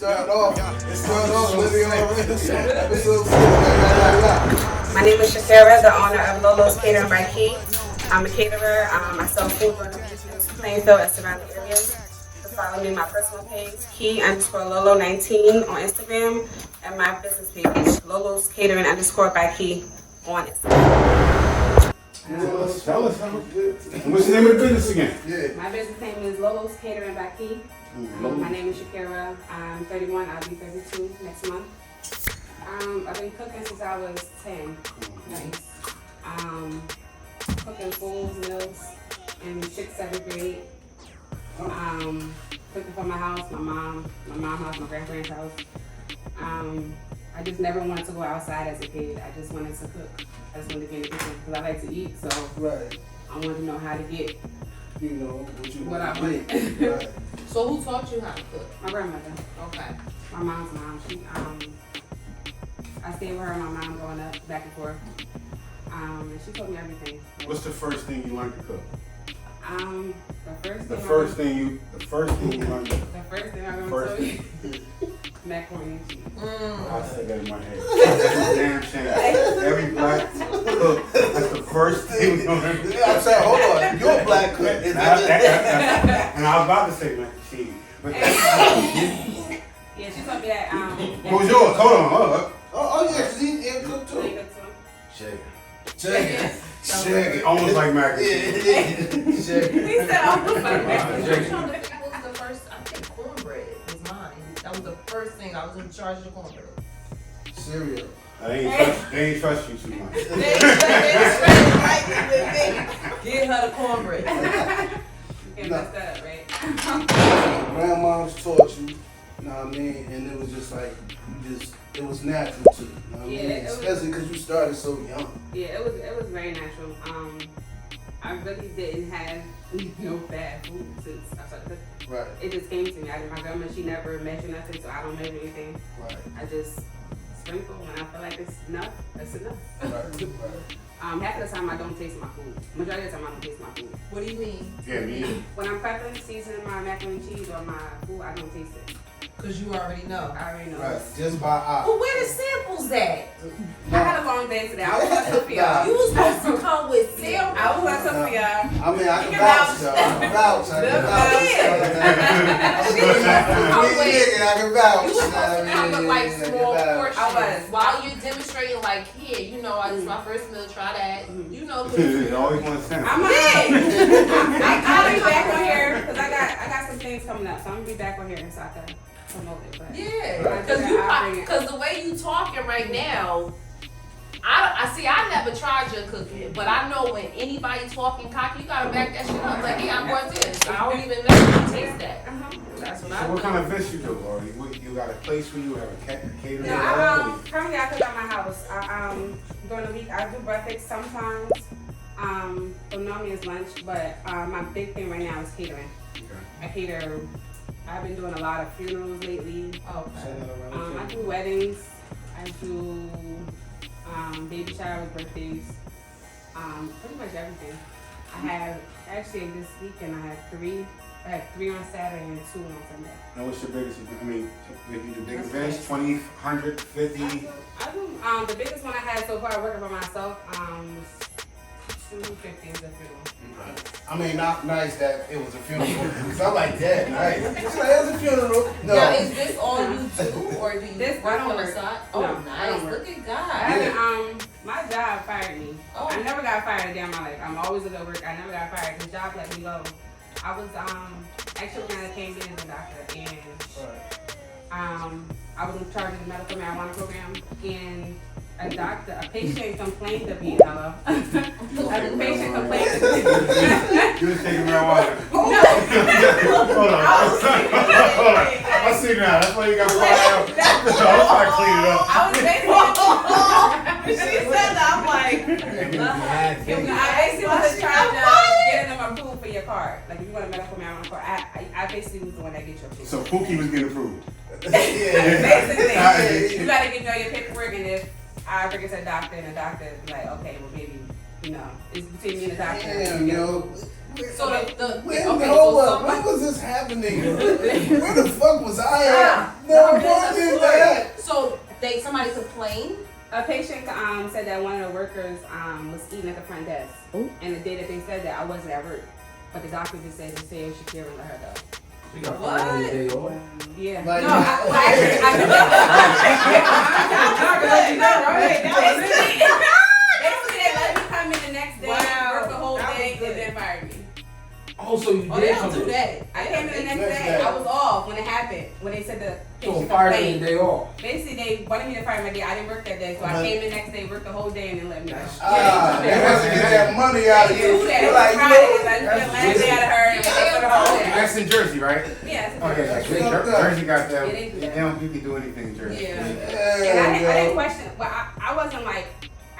started off living on episode 6. My name is SHAKIRA, the owner of Lolo's Catering by Key. I'm a caterer. I sell food on the beaches, Plainfield, and surrounding areas. You can follow me on my personal page, Key_Lolo19 on Instagram, and my business page, Lolo's Catering _by Key on Instagram. Tell us what's the name of the business again? Yeah. My business name is Lolo's Catering by Key. My name is SHAKIRA. I'm 31. I'll be 32 next month. I've been cooking since I was 10. Nice. Cooking fools, meals in 6th, 7th grade. Cooking for my house, my mom's house, my grandparents' house. I just never wanted to go outside as a kid. I just wanted to cook. I just wanted to get in the kitchen because I like to eat. So Right. I wanted to know how to get what I wanted. Right. So who taught you how to cook? My grandmother. Okay. My mom's mom. I stayed with her and my mom growing up, back and forth. And she taught me everything. What's the first thing you learned to cook? The first thing you learned to cook. The first thing I'm going to tell you. Macaroni and cheese. I said that in my head. That's a damn shame. Every black cook, that's the first thing we learn. I'm saying, hold on. You're a black cook. And I was about to say mac and cheese. But Yeah, she told me that. what was yours? Hold on. Oh yeah, because he cooked too. Shake it. Almost like mac and cheese. Shake it. He said almost like that. What was the first? I think cornbread was mine. That was the first thing. I was in charge of the cornbread. Cereal. They ain't trust you too much. Get her the cornbread. You can't mess that up, right? Grandmoms taught you, you know what I mean? And it was just like, it was natural to you, know what I mean? Especially because you started so young. Yeah, it was very natural. I really didn't have no bad food since I started cooking. Right. It just came to me. My grandma, she never measured nothing, so I don't measure anything. Right. I just sprinkle when I feel like it's enough. That's enough. Right. Half of the time I don't taste my food. Majority of the time I don't taste my food. What do you mean? Yeah, me either. When I'm prepping, seasoning my macaroni and cheese or my food, I don't taste it. Because you already know. I already know. Right. Just by eye. But where the samples at? I had a long day today. I was gonna cook for y'all. You was supposed to come with samples. I was gonna cook for y'all. I mean, I can vouch, y'all. I can vouch. I can vouch. You was supposed to come with like small portions. I was. While you're demonstrating, like, here, you know, this is my first meal, try that. You know, You always want to send. I'll be back on here because I got some things coming up, so I'm gonna be back on here so I can promote it. But yeah, because the way you talking right now, I see. I never tried your cooking, but I know when anybody talking cocky, you gotta back that shit up. Like, hey, I brought this. I don't even know if you taste that. That's what I do. So what kind of events you do, Lori? You got a place where you have a catering? Yeah, currently I cook at my house. During the week I do breakfast sometimes. So normally it's lunch, but my big thing right now is catering. Okay. I cater. I've been doing a lot of funerals lately. Okay. I do weddings. I do baby showers, birthdays. Pretty much everything. I have actually this weekend I had 3. I had 3 on Saturday and 2 on Sunday. And what's your biggest? I mean, if you do big events, 20, 100, 50. I do. The biggest one I had so far working by myself was 250 is a funeral. I mean, not nice that it was a funeral. Because I'm like, yeah, nice. It's like, it's a funeral. No. Now, is this all you do, or do you This- work I don't on the work. side? No, Oh, I don't nice. work. Look at I God. haven't, my job fired me. Oh. I never got fired a day in my life. I'm always at work. I never got fired. The job let me go. I was actually when I came in as a doctor, and I was in charge of the medical marijuana program, and a patient complained of me, hello. A patient complained of me. You was taking marijuana. Hold on. I see now. That's why you got fired out. I'm trying to clean it up. I was basically, she said that, I'm like, I basically was in charge of getting them approved for your card. Like if you want a medical marijuana card, I basically was the one that gets your approved. So Pookie was getting approved. Basically, you gotta get your paperwork, and if I bring it to the doctor, and the doctor is like, okay, well maybe, it's between me and the doctor. Damn, yo. So When was this happening? Where the fuck was I at? So somebody complained. A patient said that one of the workers was eating at the front desk. Ooh. And the day that they said that, I wasn't at work. But the doctor just said to say Shakira and let her go. What? Yeah. Like, No, actually, basically, they let me come in the next day, work the whole day, and then fire me. Oh, so you They did don't come do in. that. I came in the next day. I was off when it happened. When they said the So patient fired you complained. the day off. Basically, they wanted me to fire my day. I didn't work that day, so I came in the next day, worked the whole day, and then let me go. they want to get that money out of They you. do that. They're It like, was you Friday. know, I took the last day out of her and worked for the whole day. That's in Jersey, right? Yeah, it's Okay, a Jersey got that. Yeah, they do that. You can do anything in Jersey. Yeah. And yeah, I didn't question, but I wasn't like,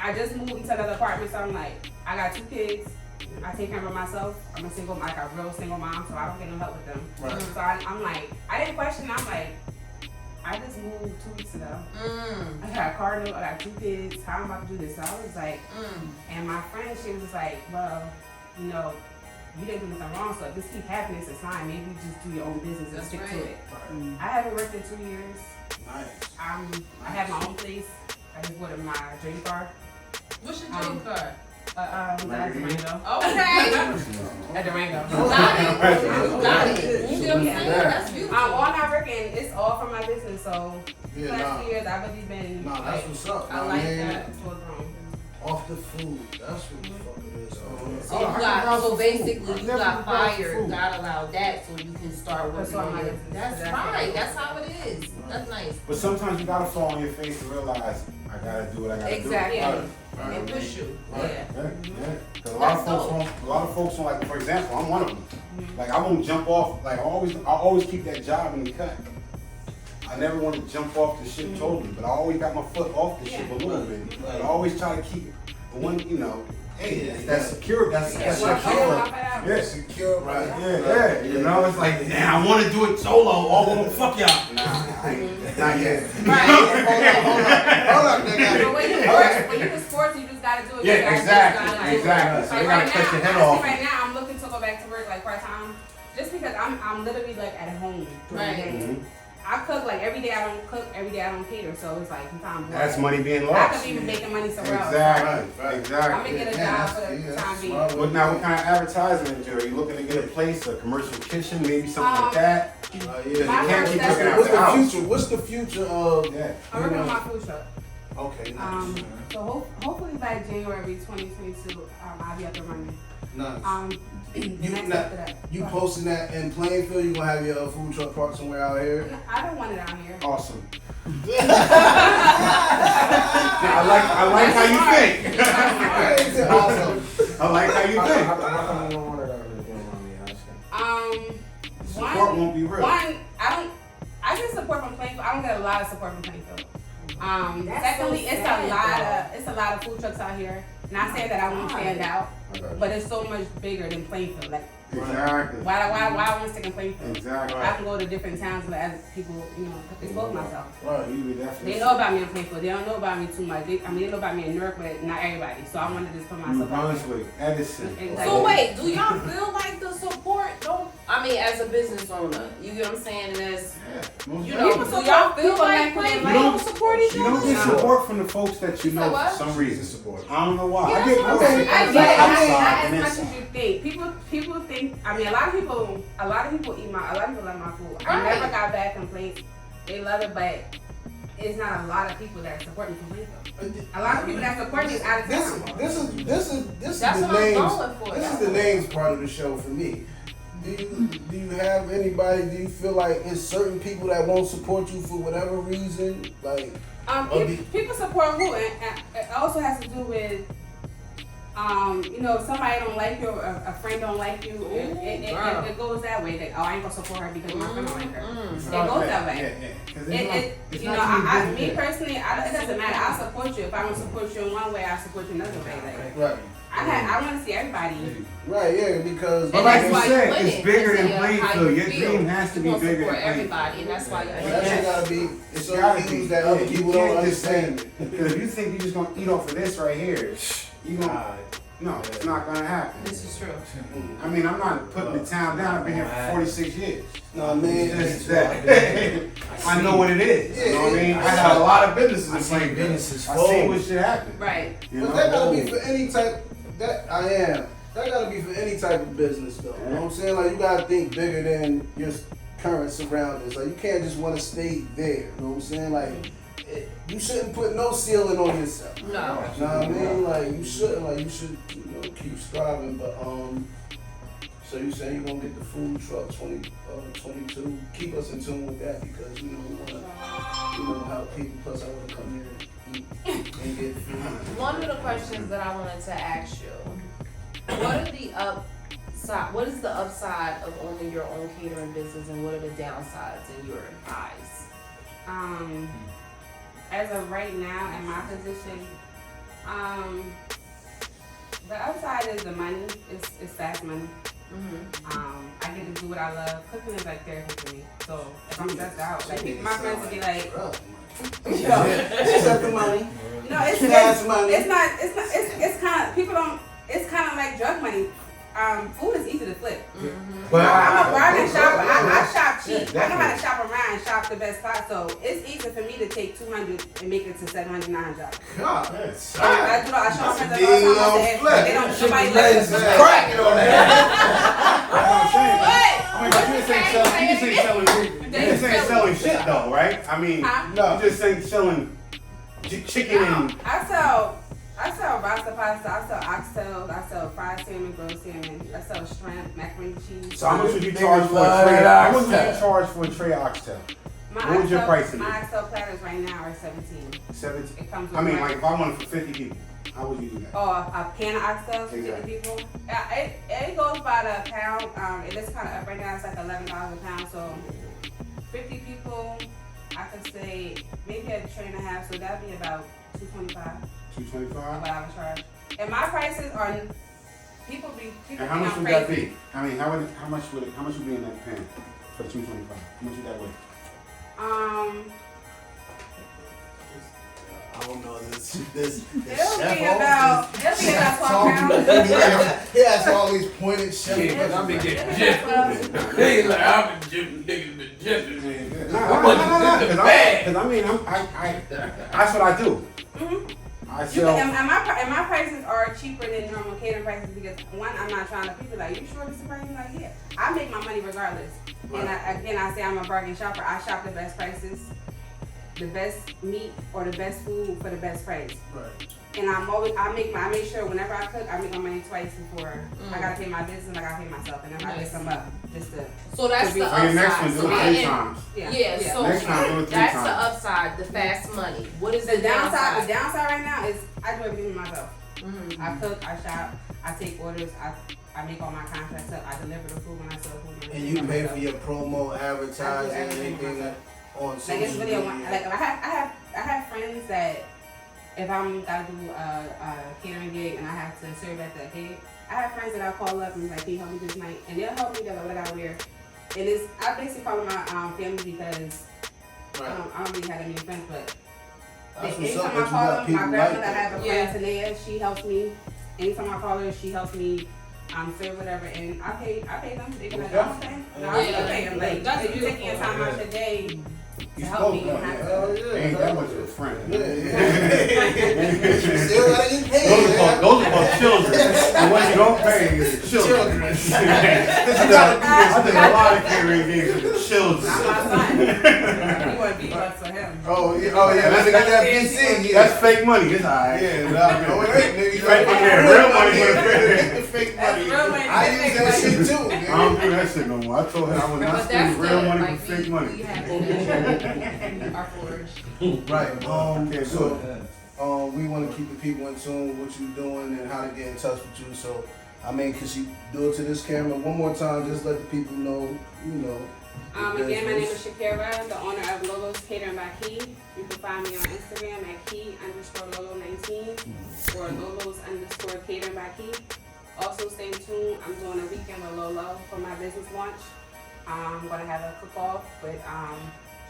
I just moved into another apartment, so I'm like, I got 2 kids. I take care of myself. I'm a single, like a real single mom, so I don't get no help with them. Right. So I'm like, I didn't question. I'm like, I just moved 2 weeks ago. I got a car note. I got 2 kids. How am I about to do this? So I was like, and my friend, she was like, well, you know, you didn't do nothing wrong. So if this keep happening, it's a sign. Maybe you just do your own business and stick to it. I haven't worked in 2 years. Nice. I have my own place. I just bought my dream car. What's your dream car? At Durango. Okay. At Durango. Got it. You see what I'm saying? That's beautiful. All I'm working, it's all for my business. So Yeah, last nah. 2 years, I've really been. Nah, that's what's up. I like that. Full grown. Off the food. That's what the fuck it is. So basically you got fired, God allowed that so you can start working on it. That's right. That's how it is. That's nice. But sometimes you gotta fall on your face to realize I gotta do what I gotta Exactly. do. They push you. Yeah. Yeah. 'Cause a lot of folks don't like, for example, I'm one of them. Like I won't jump off. Like I always keep that job in the cut. I never want to jump off the ship totally, but I always got my foot off the ship a little bit. But I always try to keep it. But when hey, that's secure. That's secure. Yeah, Secure, right? Yeah. You know, it's like, damn, I want to do it solo. Oh, well, fuck y'all. Nah, not yet. Hold up, nigga. But when you in sports, you just gotta do it. Yeah, exactly. So you gotta cut your head off. Right now, I'm looking to go back to work like part time, just because I'm literally like at home during the day. I cook like every day. I don't cook every day. I don't cater, so it's like sometimes That's money being I lost. could be making money somewhere else. Exactly. I'm gonna get a job for the time being. What kind of advertisement are you looking to get a place, a commercial kitchen, maybe something like that? Yeah. You can't keep cooking out What's the the house. future? What's the future of? Yeah. I'm working on my food truck. Okay. Nice. So hopefully by January 2022, I'll be up and running. Nice. The next after that. You posting that in Plainfield? You gonna have your food truck parked somewhere out here? I don't want it out here. Awesome. I like how you think. Awesome. I like how you think. Support won't be real. I get support from Plainfield. I don't get a lot of support from Plainfield. Secondly, it's a lot of food trucks out here. Not saying that I won't stand out, but it's so much bigger than Plainfield. Like, Exactly. why I want to stick in Plainfield? Exactly. I can go to different towns, but as people, expose myself. Right. You would definitely. They know about me in Plainfield. They don't know about me too much. They know about me in Newark, but not everybody. So I want to just put myself out there. Brunswick, Edison. So wait, do y'all feel like the support don't? I mean, as a business owner, you get what I'm saying? And as do y'all feel like Plainfield don't support each You don't other? get support from the folks that you know what? for some reason. Support. I don't know why. Yeah, I get that's what I'm saying. I more get it. outside Not than as much inside. as you think. People think. I mean, a lot of people eat my. A lot of people love my food. I Right. never got bad complaints. They love it, but it's not a lot of people that support me from Plainfield. A lot of people that support me is out of town. This is That's the what I'm names. going for. This is the names part of the show for me. Do you have anybody? Do you feel like it's certain people that won't support you for whatever reason? Like People support who, and it also has to do with, if somebody don't like you or a friend don't like you, it goes that way. That I ain't gonna support her because my friend don't like her. It goes that way. Me personally, it doesn't matter. I'll support you. If I don't support you in one way, I'll support you another way. Like, right. I want to see everybody. Right, yeah, because But like you said, it's bigger than Plainfield. Your dream has to be bigger than Plainfield. Plainfield. Everybody, and that's why that shit gotta be It's so gotta huge be that other people don't understand. Because if you think you're just gonna eat off of this right here, you gonna No, it's not gonna happen. This is true. I mean, I'm not putting the town down. I've been here for 46 years. No, man. It's that. I know what it is. You know what I mean? I had a lot of businesses in Plainville. businesses I see what shit happen. Right. You But know? that gotta be for any type. That gotta be for any type of business, though. You know what I'm saying? Like you gotta think bigger than your current surroundings. Like you can't just want to stay there. You know what I'm saying? Like you shouldn't put no ceiling on yourself. No. You know what I mean? Like you shouldn't. Like you should, keep striving. But so you saying you're gonna get the food truck 22? Keep us in tune with that because we wanna help people. Plus I wanna come here and eat and get food. One of the questions that I wanted to ask you, what is the upside of owning your own catering business and what are the downsides in your eyes? As of right now, in my position, the upside is the money. It's fast money. I get to do what I love. Cooking is like therapy for me. So if I'm stressed out, like my friends would be like, Except the money. no, it's money. it's not. It's kind of people don't. It's kind of like drug money. Food is easy to flip. But I'm a bargain shopper. I shop cheap. I know how to shop around and shop the best spot. So it's easy for me to take $200 and make it to $700, $900. God, I show my friends all the time. Deal I say, flip. they don't. Nobody likes it. cracking on that. I mean, but you just ain't selling shit though, right? I mean, Huh? you just ain't selling chicken and. I sell pasta pasta, I sell oxtails, I sell fried salmon, grilled salmon, I sell shrimp, macaroni and cheese. So how much would you charge for a tray? How much would you charge for a tray oxtail? What was your price in My it? oxtail platters right now are $17. 17. It comes with I mean, rice. like if I wanted for 50 people, how would you do that? Oh, a pan of oxtails for 50 Exactly. people? It goes by the pound. It is kind of up right now. It's like $11 a pound. So 50 people, I could say maybe a tray and a half. So that'd be about $225. 225. What I would charge. And my prices are people And how much would that be? I mean, how much would be in that pan for 225? How much would that weigh? I don't know this It'll chef be about 12 pounds. He has all these pointed chef. I've been getting jiffed. Niggas like, I've been jiffing, niggas been jiffing, man. Because I mean, that's what I do. I sell. And my prices are cheaper than normal catering prices because one, I'm not trying to. People like, you sure this is price? Like, yeah, I make my money regardless. Right. And I say I'm a bargain shopper. I shop the best prices, the best meat or the best food for the best price. Right. And I make sure whenever I cook, I make my money twice before I gotta pay my business and I gotta pay myself, and then I pick them up just to. So that's the So your next one, upside. do it 3 times. Yeah, so Next time, do it 3 that's times. the upside, the fast money. What is The the downside downside? right now is I do everything myself. I cook, I shop, I take orders, I make all my contracts up, I deliver the food when I sell food. And you pay for your promo, advertising, anything on social Like it's really media. like I have friends that if I'm gotta do a catering gig and I have to serve at the gig, I have friends that I call up and like, can you help me this night? And they'll help me with what I gotta wear. And I basically call my family because I don't really have that many friends, but That's what's up, anytime I that you call got them, my people grandmother, like I have a that. friend, Tanea, she helps me. Anytime I call her, she helps me serve whatever, and I pay them. They be like, oh, okay. No, I still pay them. Like, That's if you taking your time out your day to You help me, spoke you up, have yeah. to. Hell yeah. Ain't that much of a friend. Yeah. Still gotta get paid. Those are called children. And when you don't pay, it's the children. I did a lot of catering gigs with the children. Not my son. You want to be bucks for him. Oh yeah, let's get that PC. Yeah. That's fake money. It's alright. Yeah, no, it ain't, nigga. Fake money, yeah, real money for the fake. Get the fake That's money. real money. I use that shit too, I nigga. don't do that shit no more. I told her I would not But spend that's real good. money Like, for fake we money. have our flourish. Right. Okay, So, we want to keep the people in tune with what you're doing and how to get in touch with you. So, I mean, could you do it to this camera one more time? Just let the people know, Again, my name is SHAKIRA, the owner of Lolo's Catering by Key. You can find me on Instagram at key_Lolo19 or Lolo's_Catering by Key. Also, stay tuned. I'm doing a weekend with Lolo for my business launch. I'm going to have a cook-off with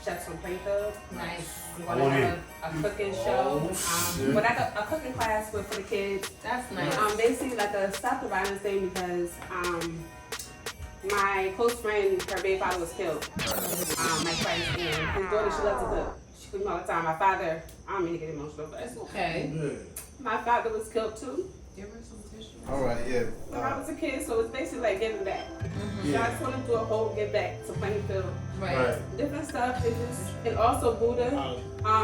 chefs from Plainfield. Nice. I'm going to have a cooking show. But like a cooking class for the kids. That's nice. Basically like a stop the violence thing because my close friend, her baby father was killed. My friend, and his daughter, she loves to cook. She cooks all the time. My father, I don't mean to get emotional, but That's okay. my father was killed too. Give her some tissue. All right, yeah. When I was a kid, so it's basically like giving back. So I just want to do a whole give back to Plainfield. Right. Different stuff. And also Buddha.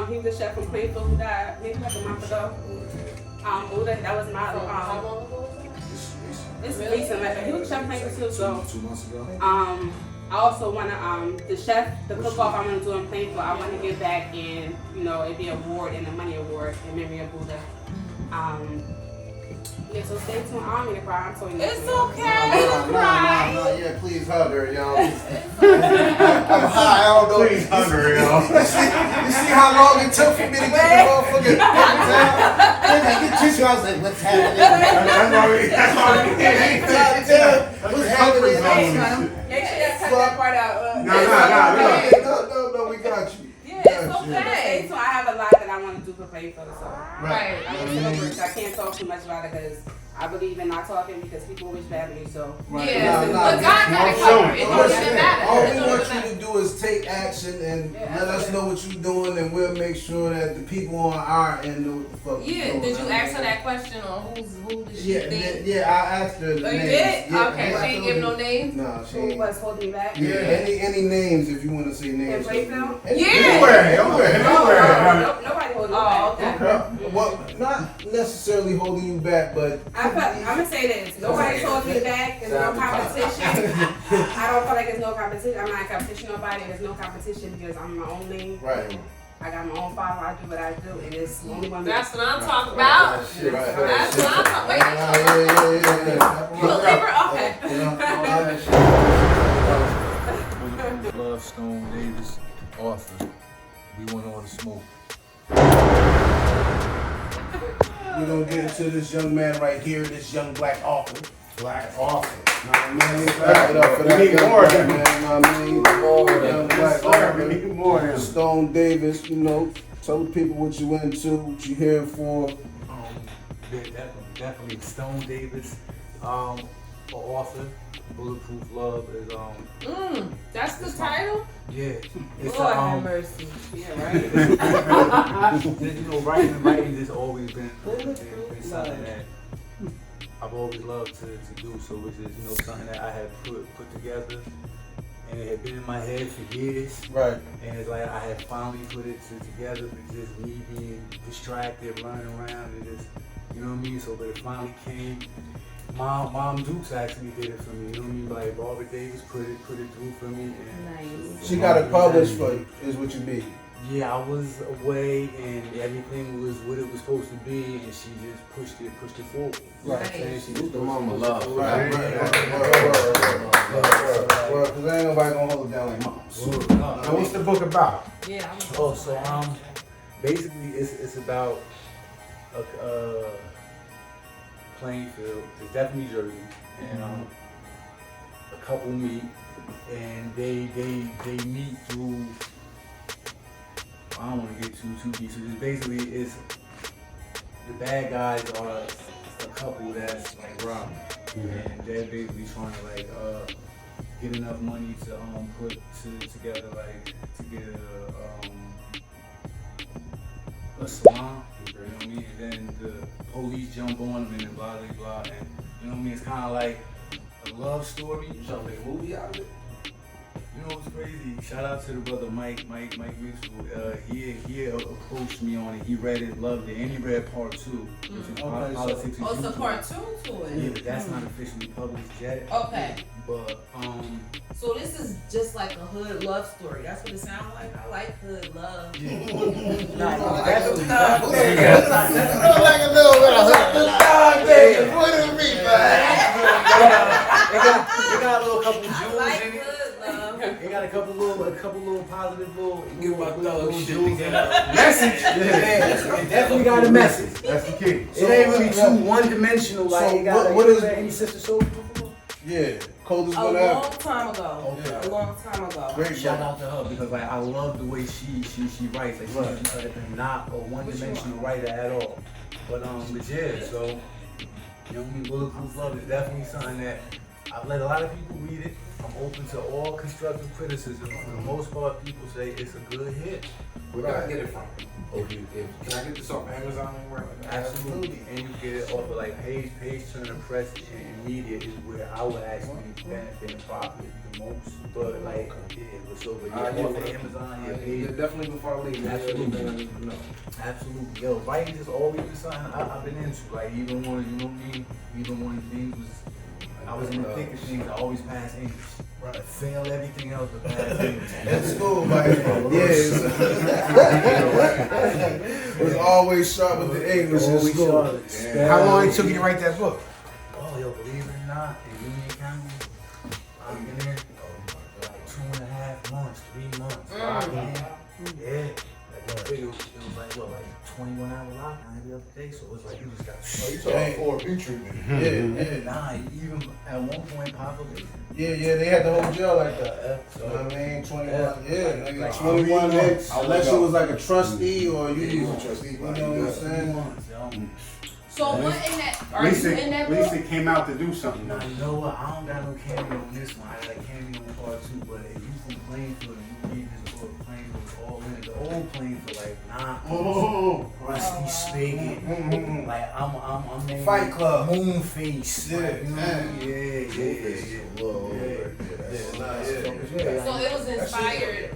He was a chef from Plainfield who died maybe like a month ago. Buddha, that was my How long ago was that? it's recent, like he was a chef from Plainfield too. So 2 months ago. I also want to the cook off I want to do in Plainfield. I want to give back and it'd be an award and a money award in memory of Buddha. Yeah, so stay tuned. I don't mean to cry. I'm so used to It's it. okay. No, yeah, please hug her, y'all. I'm high, I don't know. Please hug her, y'all. You see how long it took for me to get the motherfucking Get tissue. I was like, what's happening? What's happening? Make sure you cut that part out. No, we got you. Yeah, it's So okay. I have a lot that I want to do for Plainfield, so Right. I can't talk too much about it because I believe in not talking because people wish bad me. So Yeah, No, but God got it covered. It don't even matter. All It we don't want even you matter. to do is take action and Yeah, let us know what you're doing, and we'll make sure that the people on our end know what the fuck. Yeah, we're did doing. you ask her that question on who does she think? Yeah, I asked her the Oh, you names. did? Yeah, Okay, yeah, she ain't give no names? No, she who ain't. was holding me back? Yeah, any names if you want to say In names. Plainfield? Yeah. Nobody. Nobody holding me Oh, back. okay. Well, not necessarily holding you back, but I'm gonna say this. Nobody's holding me back. There's no competition. I don't feel like there's no competition. I'm not in competition with nobody. There's no competition because I'm my own lane. right. I got my own father. I do what I do, and it's only one. That's what I'm talking about. Right. That's what I'm talking Yeah, about. yeah. You a Libra? Okay. Love Stone Davis, Arthur. We want all the smoke. We're gonna get into this young man right here, this young black author. Black author. Know what I mean? Clap it up for that We need young more. black man, know what I mean? Young black We author. need more of them. Stone Davis, tell the people what you into, what you here for. Definitely Stone Davis, author. Bulletproof Love is That's the title? yeah. It's Lord have mercy. Yeah, right. Writing has always been something that I've always loved to do. So it's just something that I had put together, and it had been in my head for years. Right. And it's like I had finally put it together, but just me being distracted, running around, and just you know what I mean. So but it finally came. Mom Dukes actually did it for me, you know what I mean? Like Robert Davis put it through for me. And Nice. She got it published for you, is what you mean. yeah, I was away and everything was what it was supposed to be, and she just pushed it forward. You know what I'm saying? She just The mama pushed it love. forward. Right. Because ain't nobody gonna hold it down like moms. Now, what's the book about? Yeah, I'm Oh, so basically it's about Plainfield. It's definitely Jersey, and a couple meet, and they meet through. I don't want to get too deep. So it's basically the bad guys are a couple that's like robbing, and they're basically trying to like get enough money to put together like to get a salon. You know what I mean? And then the police jump on them and then blah blah blah, and you know what I mean? It's kind of like a love story. You trying to make a movie out of it? You know what's crazy? Shout out to the brother Mike Mitchell. He approached me on it. He read it, loved it, and he read part 2, which is Politics. Oh, it's a part 2 to Yeah, it. but that's not officially published yet. Okay. But So this is just like a hood love story. That's what it sounds like. I like hood love. Like a little bit of It got a little couple I jewels like in it. hood love. It got a couple little positive Get my dog shit jewels in together. it. Message. Yeah, it definitely got a message. That's the key. It ain't really too one-dimensional. Like So it got what is- any sister soul before? Yeah. Coldest A one ever. long time ago. Okay. A long time ago. Great Shout book. out to her because like I love the way she writes. Like she's not a one-dimensional writer at all. But yeah, so you know what I mean, Bulletproof Love is definitely something that I've let a lot of people read it. I'm open to all constructive criticism. For the most part, people say it's a good hit. Where can I get it from? Can I get this off Amazon anywhere? Absolutely. And you get it off of like Page Turner Press and Media is where I would actually benefit and profit the most. But like, yeah, off of Amazon, yeah, Page. Definitely before I leave. Absolutely. Absolutely. Yo, writing has always been something I've been into. Like even when, you know what I mean? Even when things was, I was in the thick of things, I always passed English. I failed everything else but passed English. That's cool, man. It was always sharp with the English in school. How long it took you to write that book? Oh, yo, believe it or not, in Union County, I've been there like 2.5 months, 3 months. Yeah. Like, I figured it was like, what, like 21 hour lockdown every other day, so it was like, you just got You talking 4B treatment. Yeah. Nah, even at one point, population. Yeah, they had the whole jail like that. You know what I mean? 21, like 21 hits. Unless you was like a trustee or you was a trustee. You know what I'm saying? So what in that? Are you in that book? Lisa came out to do something. Now, you know what? I don't got no cameo on this one. I got a cameo on part 2, but if you from Plainfield and you read this book, Plainfield is all in it. The old Plainfield, like, Rusty Spigot. Like, I'm named Fight Club. Moonface. Yeah, like, you know, yeah. So it was inspired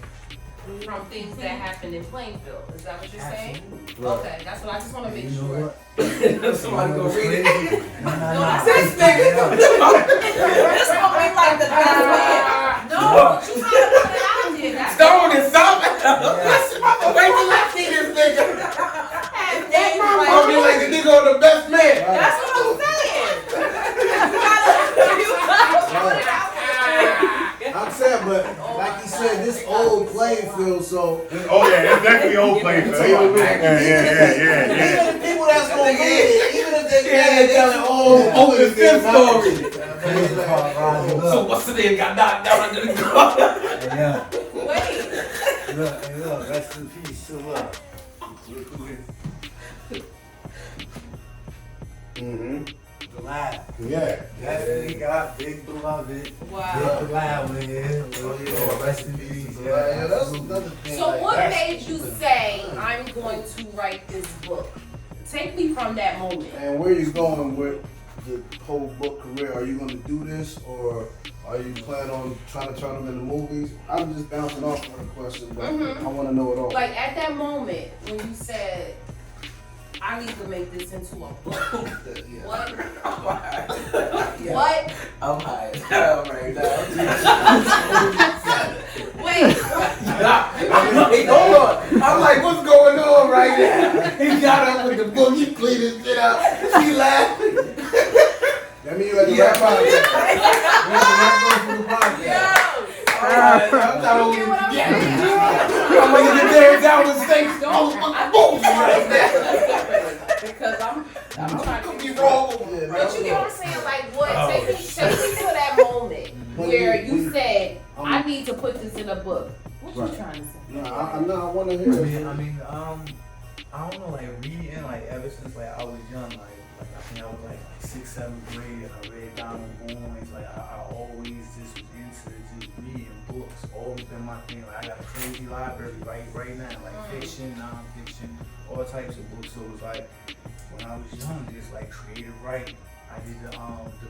from things that happened in Plainfield. Is that what you're saying? Okay, that's what I just want to make You know sure. what? Somebody go read it. No, This nigga. This gonna be like the best man. No, but you gotta put it out there. That's Stone is something. Wait till I see this nigga. I'll be like the nigga on the best man. That's what I'm saying. You gotta put it out there. I'm saying, but like he said, this old playing field, so. Oh yeah, it's definitely old Plainfield. Yeah. Even the people that's gonna read it, even if they they telling old the fifth story. story. So what's the name? Got knocked down under the car. Yeah. Wait. Look, rest in peace to love. Glad. Yeah. Definitely got big beloved. Wow. Big glad with it. Rest in peace. Yeah, that's another thing. So like, what that's- made you say I'm going to write this book? Take me from that moment. And where you going with the whole book career? Are you going to do this, or are you planning on trying to turn them into movies? I'm just bouncing off of the question, but I want to know it all. Like at that moment when you said, I need to make this into a book. What? What? I'm high as hell right now. Wait. Hey, hold on. I'm like, what's going on right now? He got up with the book. He cleaned his shit up. She laughing. That means you at the rap podcast. I'm not You get what I'm saying? I'm like, the damn down with steaks. Oh, right now. Because I'm trying to Be wrong. But you get what I'm saying? Like what? Take me to that moment where you said, I need to put this in a book. What you trying to say? No, I want to hear it. I mean, I don't know, like reading, like ever since like I was young, like I think I was like 6th, 7th grade, I read Donald Boynes, like I always just was into just reading books, always been my thing. Like I got a crazy library right now, like fiction, non-fiction, all types of books. So it was like when I was young, just like creative writing. I did the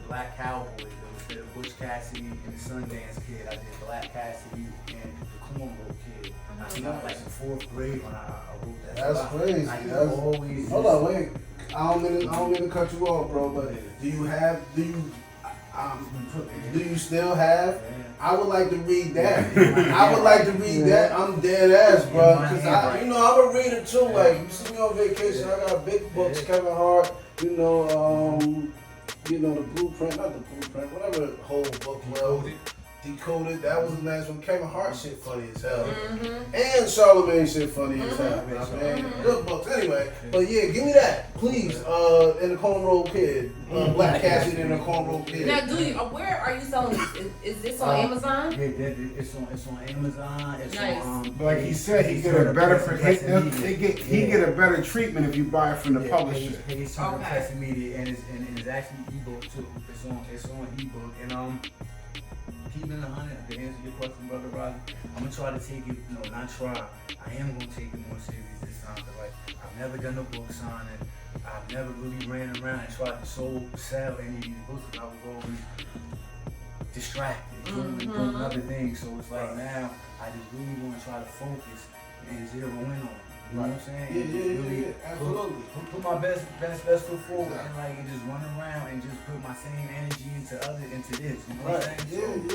Black Cowboy, the Butch Cassidy and the Sundance Kid. I did Black Cassidy and the Cornrow Kid. I think I was like in 4th grade when I wrote that. That's crazy. I always Hold on, wait. I don't mean to cut you off, bro. But do you still have? I would like to read that. I would like to read that. I'm dead ass, bro. Cause I'm a reader too. Like you see me on vacation, I got big books, Kevin Hart. The Blueprint, not the Blueprint, whatever the whole book was. Decoded. That was the last one. Kevin Hart shit funny as hell. And Charlamagne shit funny as hell. Good books. Anyway, but yeah, give me that, please. In the Cornrow Kid. Black Cassidy and the Cornrow Kid. Now, where are you selling this? Is this on Amazon? Yeah, it's on Amazon. It's nice. on. Like he said, he get a better he get a better treatment if you buy it from the publisher. He's on Press Media, and it's actually ebook too. It's on ebook, and keeping it 100 to answer your question, brother Roger. I'm gonna try to take it. No, not try. I am gonna take it more serious this time. Cause like I've never done a book signing. I've never really ran around and tried to sell any of these books. I was always distracted, doing other things. So it's like now I just really want to try to focus and zero in on it. You know what I'm saying? Yeah, absolutely. Put my best foot forward and like and just run around and just put my same energy into this. You know what I'm saying?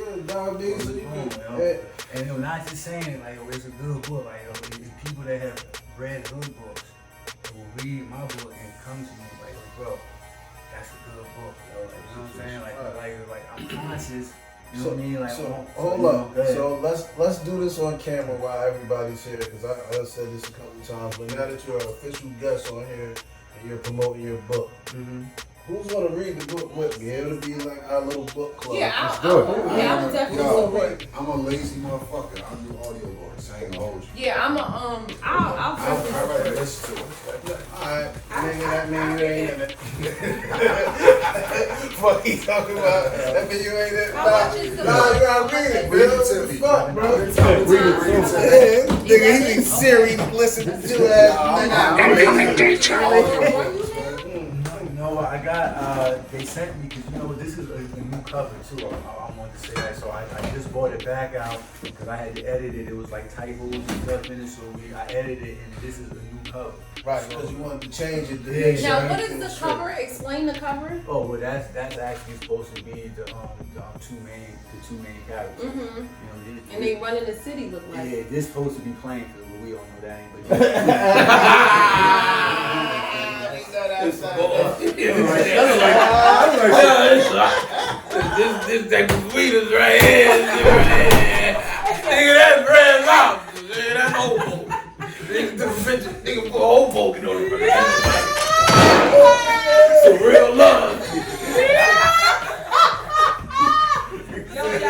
And not just saying it like, oh, it's a good book. Like, oh, it's people that have read hood books who will read my book and come to me like, oh, bro, that's a good book. Yo. Like, you know what I'm saying? Like I'm conscious. You know what I mean? Like, hold up. So let's do this on camera while everybody's here, because I said this a couple times. But now that you're an official guest on here and you're promoting your book, who's gonna read the book with me? It'll be like our little book club. Yeah, let's do it. I would definitely support. I'm a lazy motherfucker. I'll do audio books. I ain't gonna hold you. Yeah, I'll I'd listen to it. Alright, nigga, that mean you ain't in it. Fuck he talking about? That mean you ain't in it? Nah, you gotta read it, bro. Read it to me. Fuck, bro. Read it to me. Nigga, he be Siri listen to that. No, I got, they sent me, because you know, this is a new cover too. I wanted to say that, so I just bought it back out, because I had to edit it. It was like typos and stuff in it, so I edited it, and this is a new cover. Right, because you wanted to change it. Now, what is the cover? Explain the cover. Oh, well, that's actually supposed to be the two main characters. You know, And they run in the city, look like. Yeah, this supposed to be Plainfield, but we all know that ain't. This type of sweetest right here. Nigga, that's red lobster. Nigga, that's hobo. Nigga put Hoboken on it. Some real love.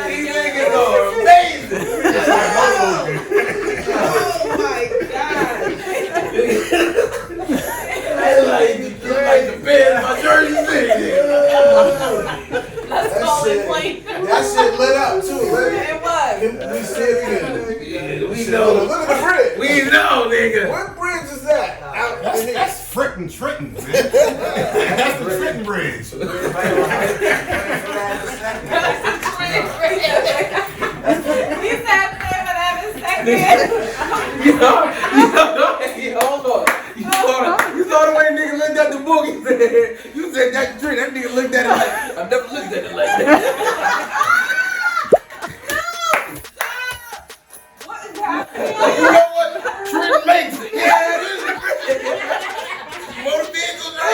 These niggas are amazing. Oh my God. Like the bed in my Jersey City. Let's go and play. That shit lit up too. It was. We see it again. Yeah, we know. Look at the bridge. We know, nigga. What bridge is that? That's Trenton, man. That's the Trenton Bridge. We sat there for that a second. Hold on. You saw the way nigga looked at the book. He said, you said that drink. That nigga looked at it like, I've never looked at it like that. What is happening? You know what? Trent makes it. Yeah, this is great. Motor vehicles right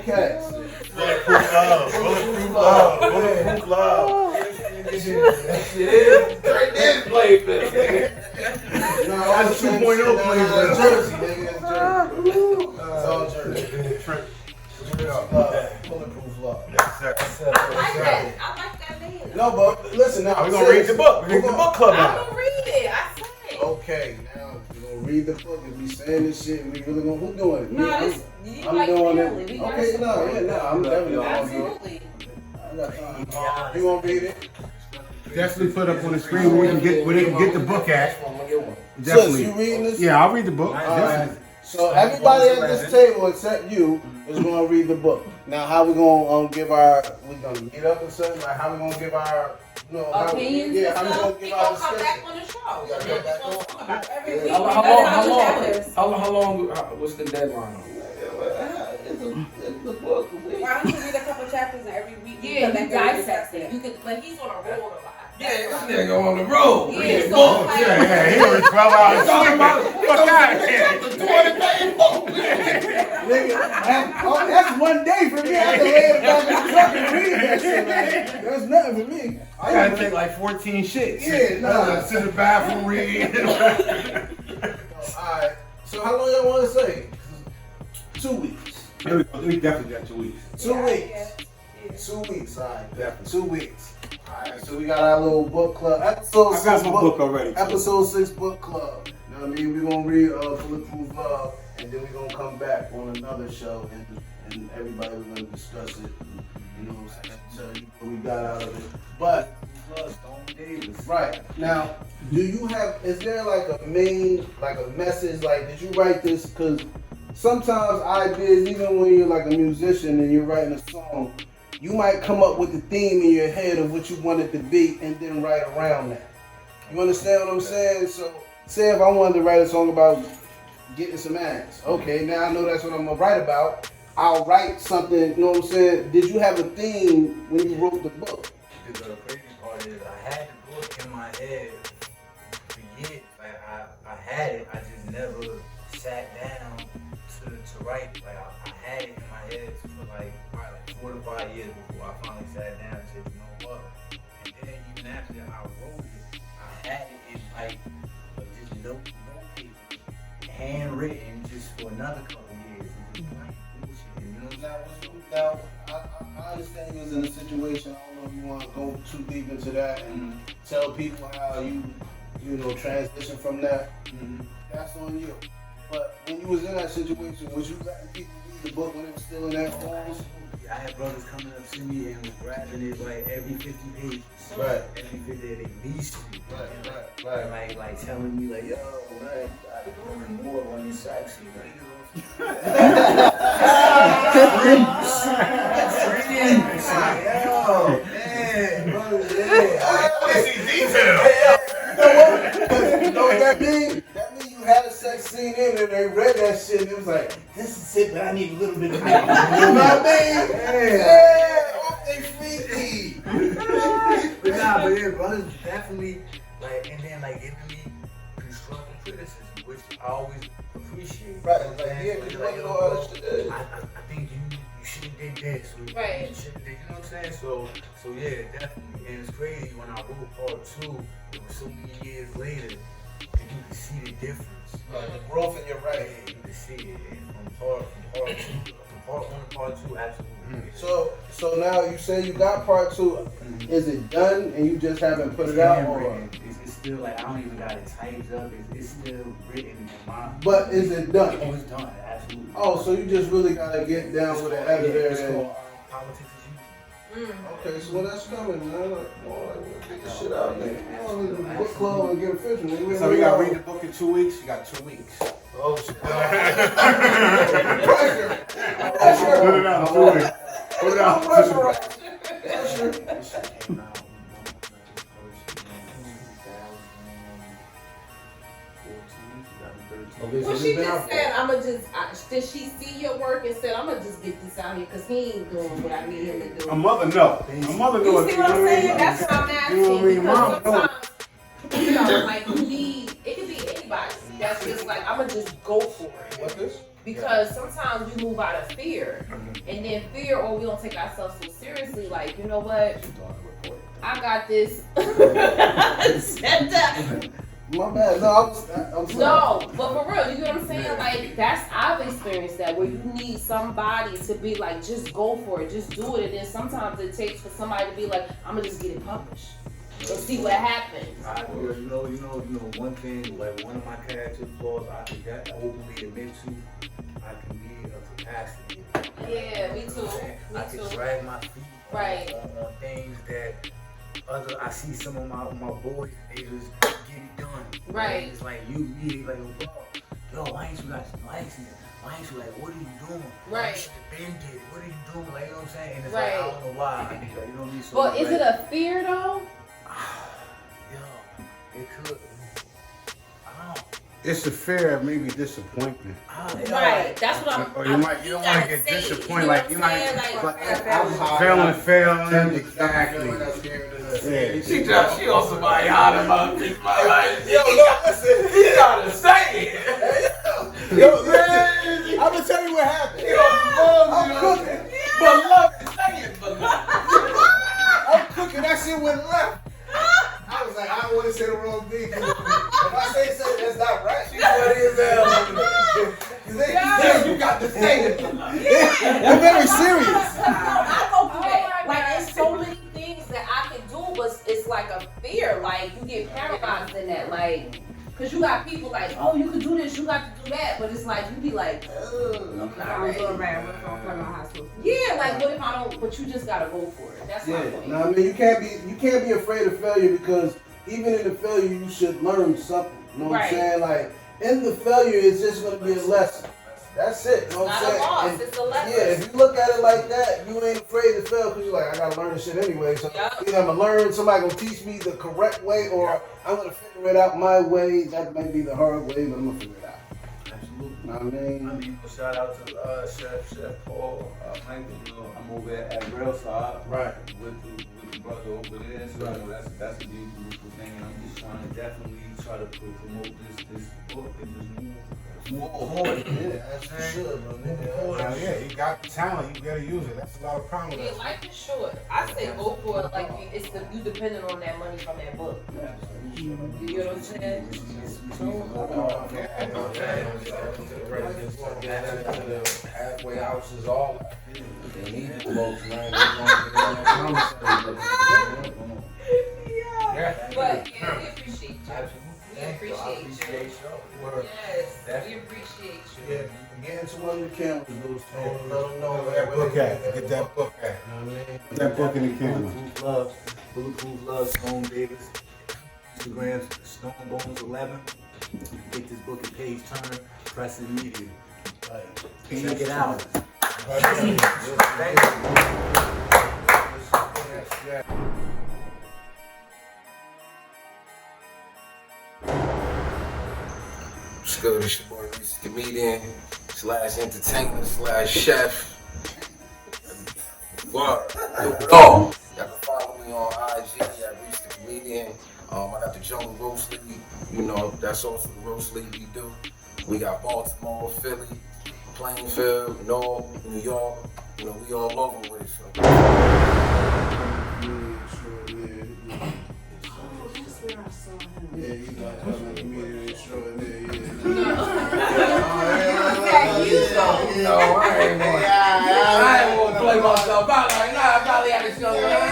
Okay. Bulletproof love. Right there, play this. That's 2.0 Jersey, nigga. It's all Jersey. Bulletproof love. I like that name. No, but listen now. We're gonna read the book. We're gonna the book club I'm out. gonna read it. I said. Okay, now we're gonna read the book and we saying this shit and we really gonna, who's doing it? No, Me? this, you I'm like doing family. it. We gotta Okay, no, support. I'm definitely gonna do it. Absolutely. You gonna read it? Definitely put up on the screen where they can get the book at. Sis, Definitely. you reading this? Yeah, I'll read the book. Alright. So everybody at this table except you is gonna read the book. Now, how we gonna give our? We gonna meet up and something? Like how we gonna give our? Opinions. Yeah, how we gonna We give our gonna come back discussion? on the show. We're gonna talk about every week. How long? What's the deadline? It's a book. Why don't you read a couple chapters and every week? Yeah, you dissect it. You could, but he's on a roll a lot. Yeah, this nigga on the road. Yeah, Reading so books. like- Yeah, he only 12 hours. Talking about Fuck out of here. the 20-page book. Nigga, that's one day for me. I have to lay it back in the truck and read that shit. Like, that's nothing for me. I gotta take like 14 shits. Yeah, nah. Sit in the bathroom, read. Alright, so how long y'all want to say? 2 weeks. We definitely got 2 weeks. 2 weeks. 2 weeks, alright. Definitely. 2 weeks. Alright, so we got our little book club. Episode I 6 got my book already. Too. Episode 6 book club. You know what I mean? We're gonna read Bulletproof Love, and then we're gonna come back on another show, and everybody we're gonna discuss it. You know what I'm saying? Tell you what we got out of it. But right now, is there like a message? Like, did you write this? Because sometimes ideas, even when you're like a musician and you're writing a song, you might come up with the theme in your head of what you want it to be and then write around that. You understand what I'm saying? So, say if I wanted to write a song about getting some ass. Okay, now I know that's what I'm gonna write about. I'll write something, you know what I'm saying? Did you have a theme when you wrote the book? The crazy part is I had the book in my head for years. Like I had it, I just never sat down to write. Like I had it in my head for like probably like 4 to 5 years before I finally sat down and said, you know what? And then even after I wrote it, I had it in like just note paper, handwritten just for another couple years. And just like bullshit, you know what I'm saying? Now, I understand you was in a situation. I don't know if you want to go too deep into that and tell people how you transition from that. That's on you. But when you was in that situation, was you letting people read the book when it was still in that form? I had brothers coming up to me and was grabbing it like every 50 pages. Right. Every 50 they leased me. Right. And like telling me like, yo, man, you gotta go more on your sexy, man. Yo, man. I see detail. You know what that means? That means you had a sex scene in and they read that shit and it was like, this is it, but I need a little bit of it. You know what I mean? Yeah, off they freaky. But nah, but yeah, brothers definitely like, and then like giving me constructive criticism, which I always appreciate. Right, You know what I'm like, saying? yeah, 'cause you Like, don't yo, know how bro, that shit is. I think you should have did this. Or Right. You should have did, you know what I'm saying? So yeah, definitely. And it's crazy when I wrote part 2, it was so many years later, and you can see the difference. Like the growth in your Yeah, writing. you can see it. And from part 1 to part 2, absolutely. So now you say you got part 2. Is it done and you just haven't put it out? Or? It's still like I don't even got it typed up. It's still written in my. But is it done? Oh, it's done. Absolutely. Oh, so you just really gotta get down with the editor. It's And, called Politics is You. okay, so when that's coming, man, like, get this shit out, man. You know, the book club and get official. Man. So we gotta read the book in 2 weeks. You got 2 weeks. Oh shit! Put it out. 2 weeks. Put it out. Pressure. Okay, Well, she just said, did she see your work and said, I'm gonna just get this out here because he ain't doing what I need him to do? My mother know. My mother You know. see what I'm saying? That's what I'm asking. You know what I mean? Mom Because know. sometimes, like it could be anybody. That's just like, I'm gonna just go for it. What's this? Because sometimes we move out of fear. And then fear, or we don't take ourselves so seriously. Like, you know what? I got this. Set up. My bad. No, I'm sorry. No, but for real, you know what I'm saying? Like, I've experienced that where you need somebody to be like, just go for it, just do it. And then sometimes it takes for somebody to be like, I'm gonna just get it published. Let's see what happens. You know, one thing, like one of my character flaws, I can openly admit to, I can be a capacity. Yeah, me too. I can drag my feet Right. on things that I see some of my boys, they just get it done. Right. It's like you immediately like, yo, why ain't you got some license? Why ain't you like, what are you doing? Right. Been did. What are you doing? Like, you know what I'm saying? And it's Right. like, I don't know why. You know what I mean? So, But is it a fear though? Yo, it could. I don't know. It's a fear of maybe disappointment. Right. That's what I'm. Or you don't want to get disappointed. Like you might I'm high. failing. Exactly. Yeah. She on somebody hot about me. Yo, look, listen, he gotta say it. Yo, listen, I'm gonna tell you what happened. I'm cooking. But love is saying, but I'm cooking. That shit went left. I was like, I don't want to say the wrong thing. If I say something that's not right, she's funny as hell. You got to say it. They're very serious. I go through that. Like, there's so many things that I can do, but it's like a fear. Like, you get paralyzed in that. Like, because you got people like, oh, you can do this, you got to do that. But it's like, you be like, I'm not ready. Yeah, like, what if I don't, but you just got to go for it. That's my point. No, I mean, you can't be afraid of failure because even in the failure, you should learn something. You know what I'm saying? Like, in the failure, it's just going to be a lesson. That's it. You know what I'm saying? Not a loss, it's a lesson. Yeah, if you look at it like that, you ain't afraid to fail because you're like, I got to learn this shit anyway. So either I'm going to learn, somebody going to teach me the correct way, or I'm going to figure it out my way. That may be the hard way, but I'm going to figure it out. Absolutely. Know what I mean? Shout out to Chef Paul, Michael. You know, I'm over at Rail Side, Right. with the brother over there. So that's a beautiful thing, and I'm just trying to definitely try to promote this book and just move forward. Yeah, that's for sure, bro. Yeah, you got the talent, you gotta use it. That's a lot of problem with Yeah, that. life is short. I say go for it. Like you depending on that money from that book. You know what I'm saying? Halfway house is all. They need the folks, man. But yeah, we appreciate you. We appreciate you. Yes, we appreciate you. Yeah, get into one of the cameras, dudes. Let them know Where that book at? Get that book at. You know what I mean? Get that book in the camera. Bulletproof Love, Stone Davis. Instagram, Stone Bones 11. Get this book at page turn, press it immediately. Check it out. What's good? It's your boy Reese, comedian / entertainer / chef. What? Oh, y'all can follow me on IG at Reese the comedian. I got the Jungle Roast League. You know, that's also the roast league we do. We got Baltimore, Philly, Plainfield, North, New York. You know, we all over with it. So. Yeah, you got a comedian extraordinaire, yeah. No, I ain't gonna play myself out like, nah, I probably had this young man.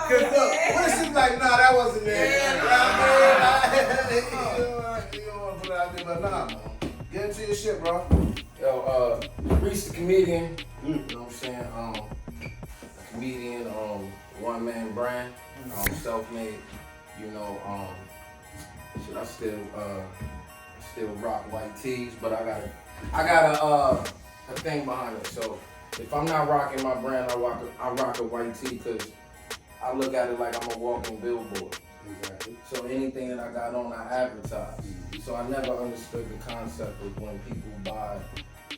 Cause look, what if she's like, nah, that wasn't there. You don't want to put it out there, but nah, man. Get into your shit, bro. Yo, Reese the comedian. You know what I'm saying? A comedian, one-man brand, self-made. You know, shit, I still rock white tees, but I got a thing behind it. So if I'm not rocking my brand, I rock a white tee because I look at it like I'm a walking billboard. Exactly. So anything that I got on, I advertise. So I never understood the concept of when people buy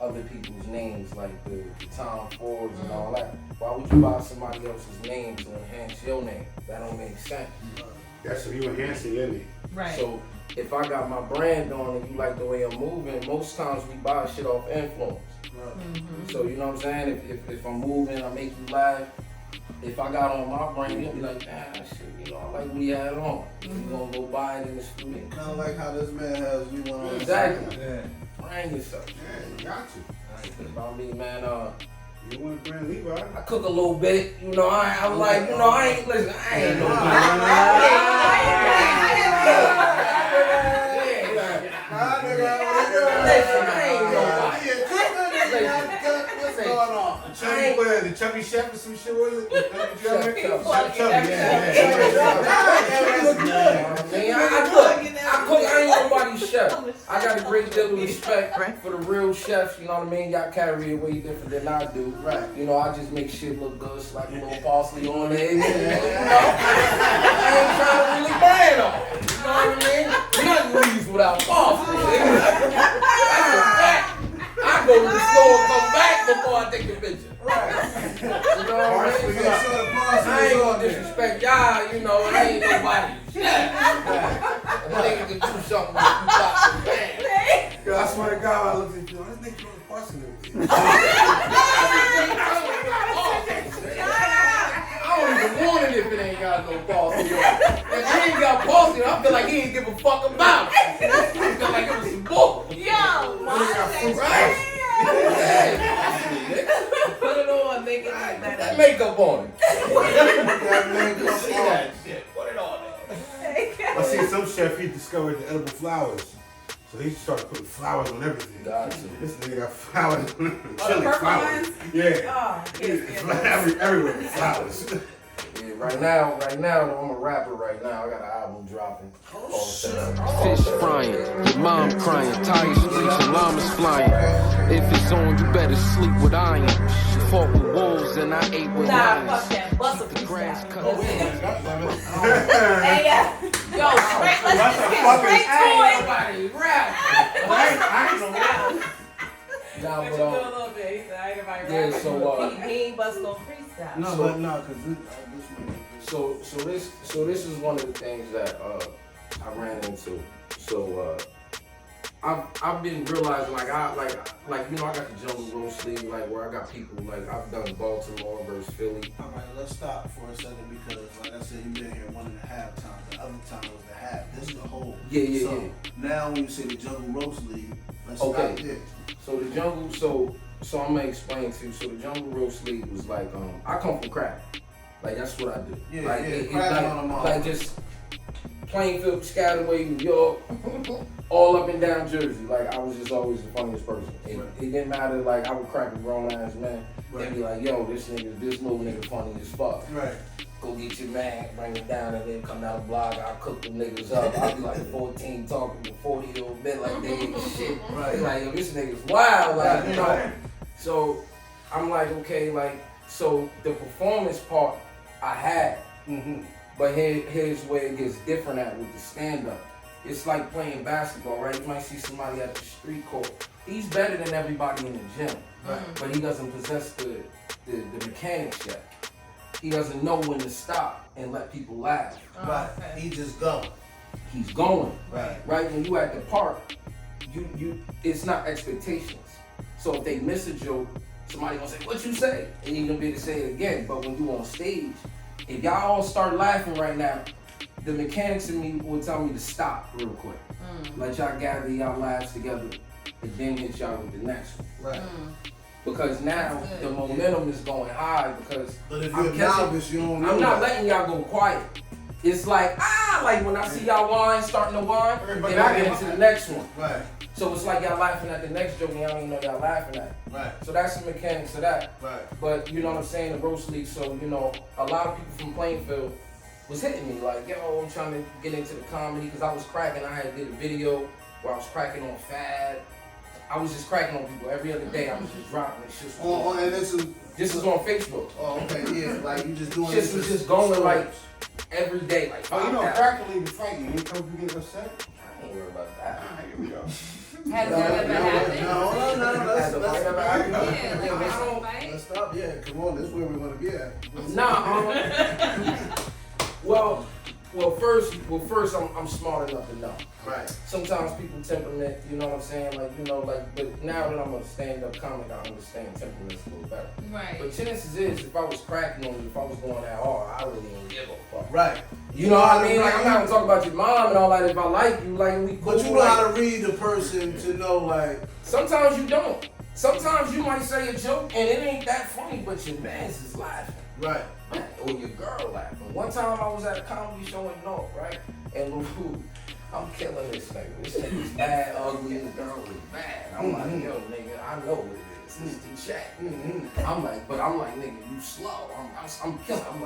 other people's names, like the Tom Fords and all that. Why would you buy somebody else's name to enhance your name? That don't make sense. That's what you enhancing your name. Right. So if I got my brand on and you like the way I'm moving, most times we buy shit off influence. So you know what I'm saying? If I'm moving, I make you laugh. If I got on my brand, you'll be like, man, that shit, you know, I like what he had on. You gonna go buy it in the studio. Kind of like how this man has you on. Exactly. Brand yourself. Yeah, you got you. About me, man, You want to brand Levi? I cook a little bit, you know, I'm like, you know, I ain't no Nah, nigga, The chubby chef or some shit, was it? Chubby, I cook, I ain't nobody's chef. I got a great deal of respect for the real chefs, you know what I mean? Y'all carry it way different than I do. Right. You know, I just make shit look good, slap a little parsley on there, you know? I ain't trying to really brand on it, you know what I mean? Nothing leaves without parsley. That's a fact. I go to the store and come back before I take the picture. Right. You know what I mean? Make sure the parcel I is ain't on gonna there. disrespect y'all, you know, I ain't nobody. Shit. A nigga can do something with you got some bang. I swear to God, I looked at you. This nigga throwing the parts in there. I don't even want it if it ain't got no balls in it. If it ain't got balls in it, I feel like he ain't give a fuck about it. I feel like it was some bull. Right? Put it on, make it like Put that. that makeup on it. See that shit. Put it on it. I seen some chef, he discovered the edible flowers. So he started putting flowers on everything. Gotcha. This nigga got flowers on it. Oh, the purple flowers. ones? Yeah. Oh, Everywhere with flowers. Yeah, right now, I'm a rapper right now. I got an album dropping. Fish frying, your mom crying, tire streets and llamas flying. If it's on, you better sleep with iron. Fought with wolves and I ate with Nah, lions. fuck that. Bust a The grass cut. Hey, yo, straight, let's just get straight to it. Nobody rap. I ain't no Nah, What you but do a little bit? He said, I ain't nobody yeah, rapping. so He ain't bust no freestyle. No, So- but no, because this is one of the things that I ran into. So I've been realizing like you know I got the Jungle Roast League like where I got people like I've done Baltimore versus Philly. all right, let's stop for a second because, like I said, you've been here 1.5 times. The other time was the half. This is the whole. Yeah. So now when you say the Jungle Roast League, let's Okay. stop there. So the Jungle, so I'm gonna explain to you. So the Jungle Roast League was like I come from crack, like that's what I do. Yeah, like yeah, it's crack on them all. like just Plainfield, Piscataway, New York, all up and down Jersey. Like I was just always the funniest person. It didn't matter. Like I would crack a grown ass man. They'd be like, yo, this little nigga funny as fuck. Right. Go get your man, bring it down, and then come down the block. I'll cook them niggas up. I'll be like 14 talking to 40-year-old men like they ain't shit. Right. They like, yo, this nigga's wild. Like, you know. So I'm like, okay, like, so the performance part I had, but here's where it gets different at with the stand-up. It's like playing basketball, right? You might see somebody at the street court. He's better than everybody in the gym, but he doesn't possess the mechanics yet. He doesn't know when to stop and let people laugh. Right. He just go. He's going. Right. Right? When you at the park, you it's not expectations. So if they miss a joke, somebody gonna say, what you say? And you're gonna be able to say it again. But when you on stage, if y'all all start laughing right now, the mechanics in me will tell me to stop real quick. Let y'all gather y'all laughs together and then hit y'all with the next one. Right. Because now the momentum is going high because But if I'm you're a catching- novice, you don't know. I'm not that. letting y'all go quiet. It's like like when I see y'all whine, starting to whine, Everybody then I get into the next one. Right. So it's like y'all laughing at the next joke and y'all don't even know y'all laughing at. Right. So that's the mechanics of that. Right. But you know what I'm saying, the roast league. So you know, a lot of people from Plainfield was hitting me like, yo, I'm trying to get into the comedy because I was cracking. I had did a video where I was cracking on Fad. I was just cracking on people every other day. I was just dropping it. Shit was And this is on Facebook. Oh, okay, yeah. Like you just doing Shit this was as just going stories. like every day. Like, Oh, you know, 5,000. practically the fight, you ain't come to get upset. I ain't worried about that. Here we go. Has that ever happened? No, Has the fight ever happened? Yeah, like, I don't fight. let's stop. Yeah, come on. This is where we're gonna be at. Well, first, I'm smart enough to know. Right. Sometimes people temperament, you know what I'm saying? Like, you know, like, but now that I'm a stand-up comic, I understand temperaments a little better. Right. But chances is, if I was cracking on you, if I was going that hard, I really don't give a fuck. Right. You know what I mean? Like, I'm not gonna talk about your mom and all that. If I like you, like, we cool. But you know how to read the person to know, like. Sometimes you don't. Sometimes you might say a joke and it ain't that funny, but your man's is laughing. Right. Or your girl laughing. One time I was at a comedy show in North, right? And I'm killing this nigga. This nigga's bad, ugly, and the girl was bad. I'm like, yo, nigga, I know what it is. It's the chat. I'm like, nigga, you slow. I'm killing. I'm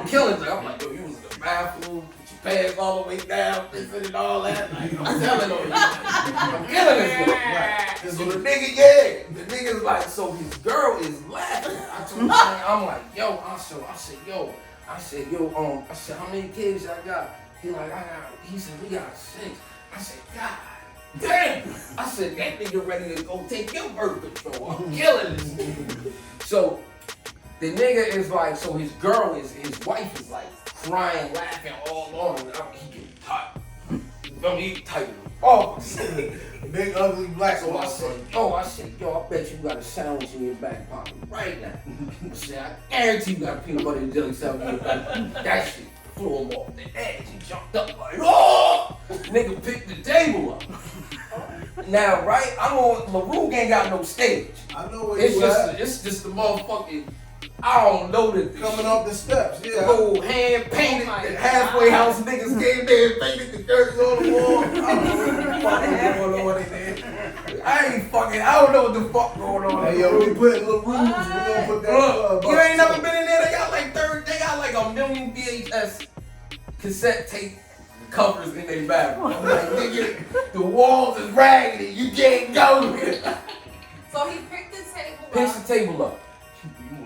killing her. I'm like, yo, you was in the bathroom, put your pants all the way down, fixing it all that. Like, I'm telling on you. I'm killing this nigga. Right. So the nigga's like, so his girl is laughing. I told him, I'm like, yo, I said, how many kids I got? He said, we got 6. I said, God damn. I said, that nigga ready to go take your birth control. I'm killing this nigga. So the nigga is like, so his wife is like crying, laughing all on him. He getting tight. He tight. Oh, big ugly black. So I said, yo, I bet you got a sandwich in your back pocket right now. I said, I guarantee you got a peanut butter and jelly sandwich in your back pocket. That shit flew him off the edge. He jumped up like, oh! Nigga picked the table up. Now, right, I'm on, LaRue ain't got no stage. I know what It's just the motherfucking, I don't know that coming off the steps, yeah. Old hand painted, halfway house niggas came there and painted the curtains on the wall. I don't know what the fuck going on in there. I don't know what the fuck going on. Hey, yo, we putting little rules. We gonna put that you ain't never been in there. They got like a million VHS cassette tape covers in their bathroom. I'm like, nigga, the walls is raggedy. You can't go here. So he picked the table up. Picks the table up.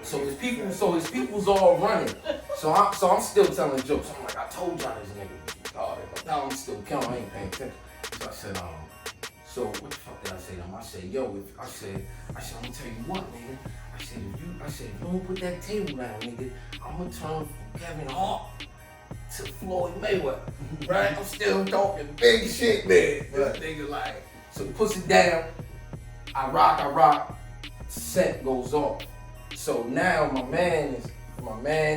So his people's all running. So I'm still telling jokes. I'm like, I told y'all this nigga was retarded. Now I'm still counting. I ain't paying attention. So I said, so what the fuck did I say to him? I said, yo, I said, I'm gonna tell you what, nigga. I said, if you don't put that table down, nigga, I'm gonna turn from Kevin Hart to Floyd Mayweather. Right? I'm still talking big shit, man. This nigga like, so puts it down. I rock. Set goes off. So now my man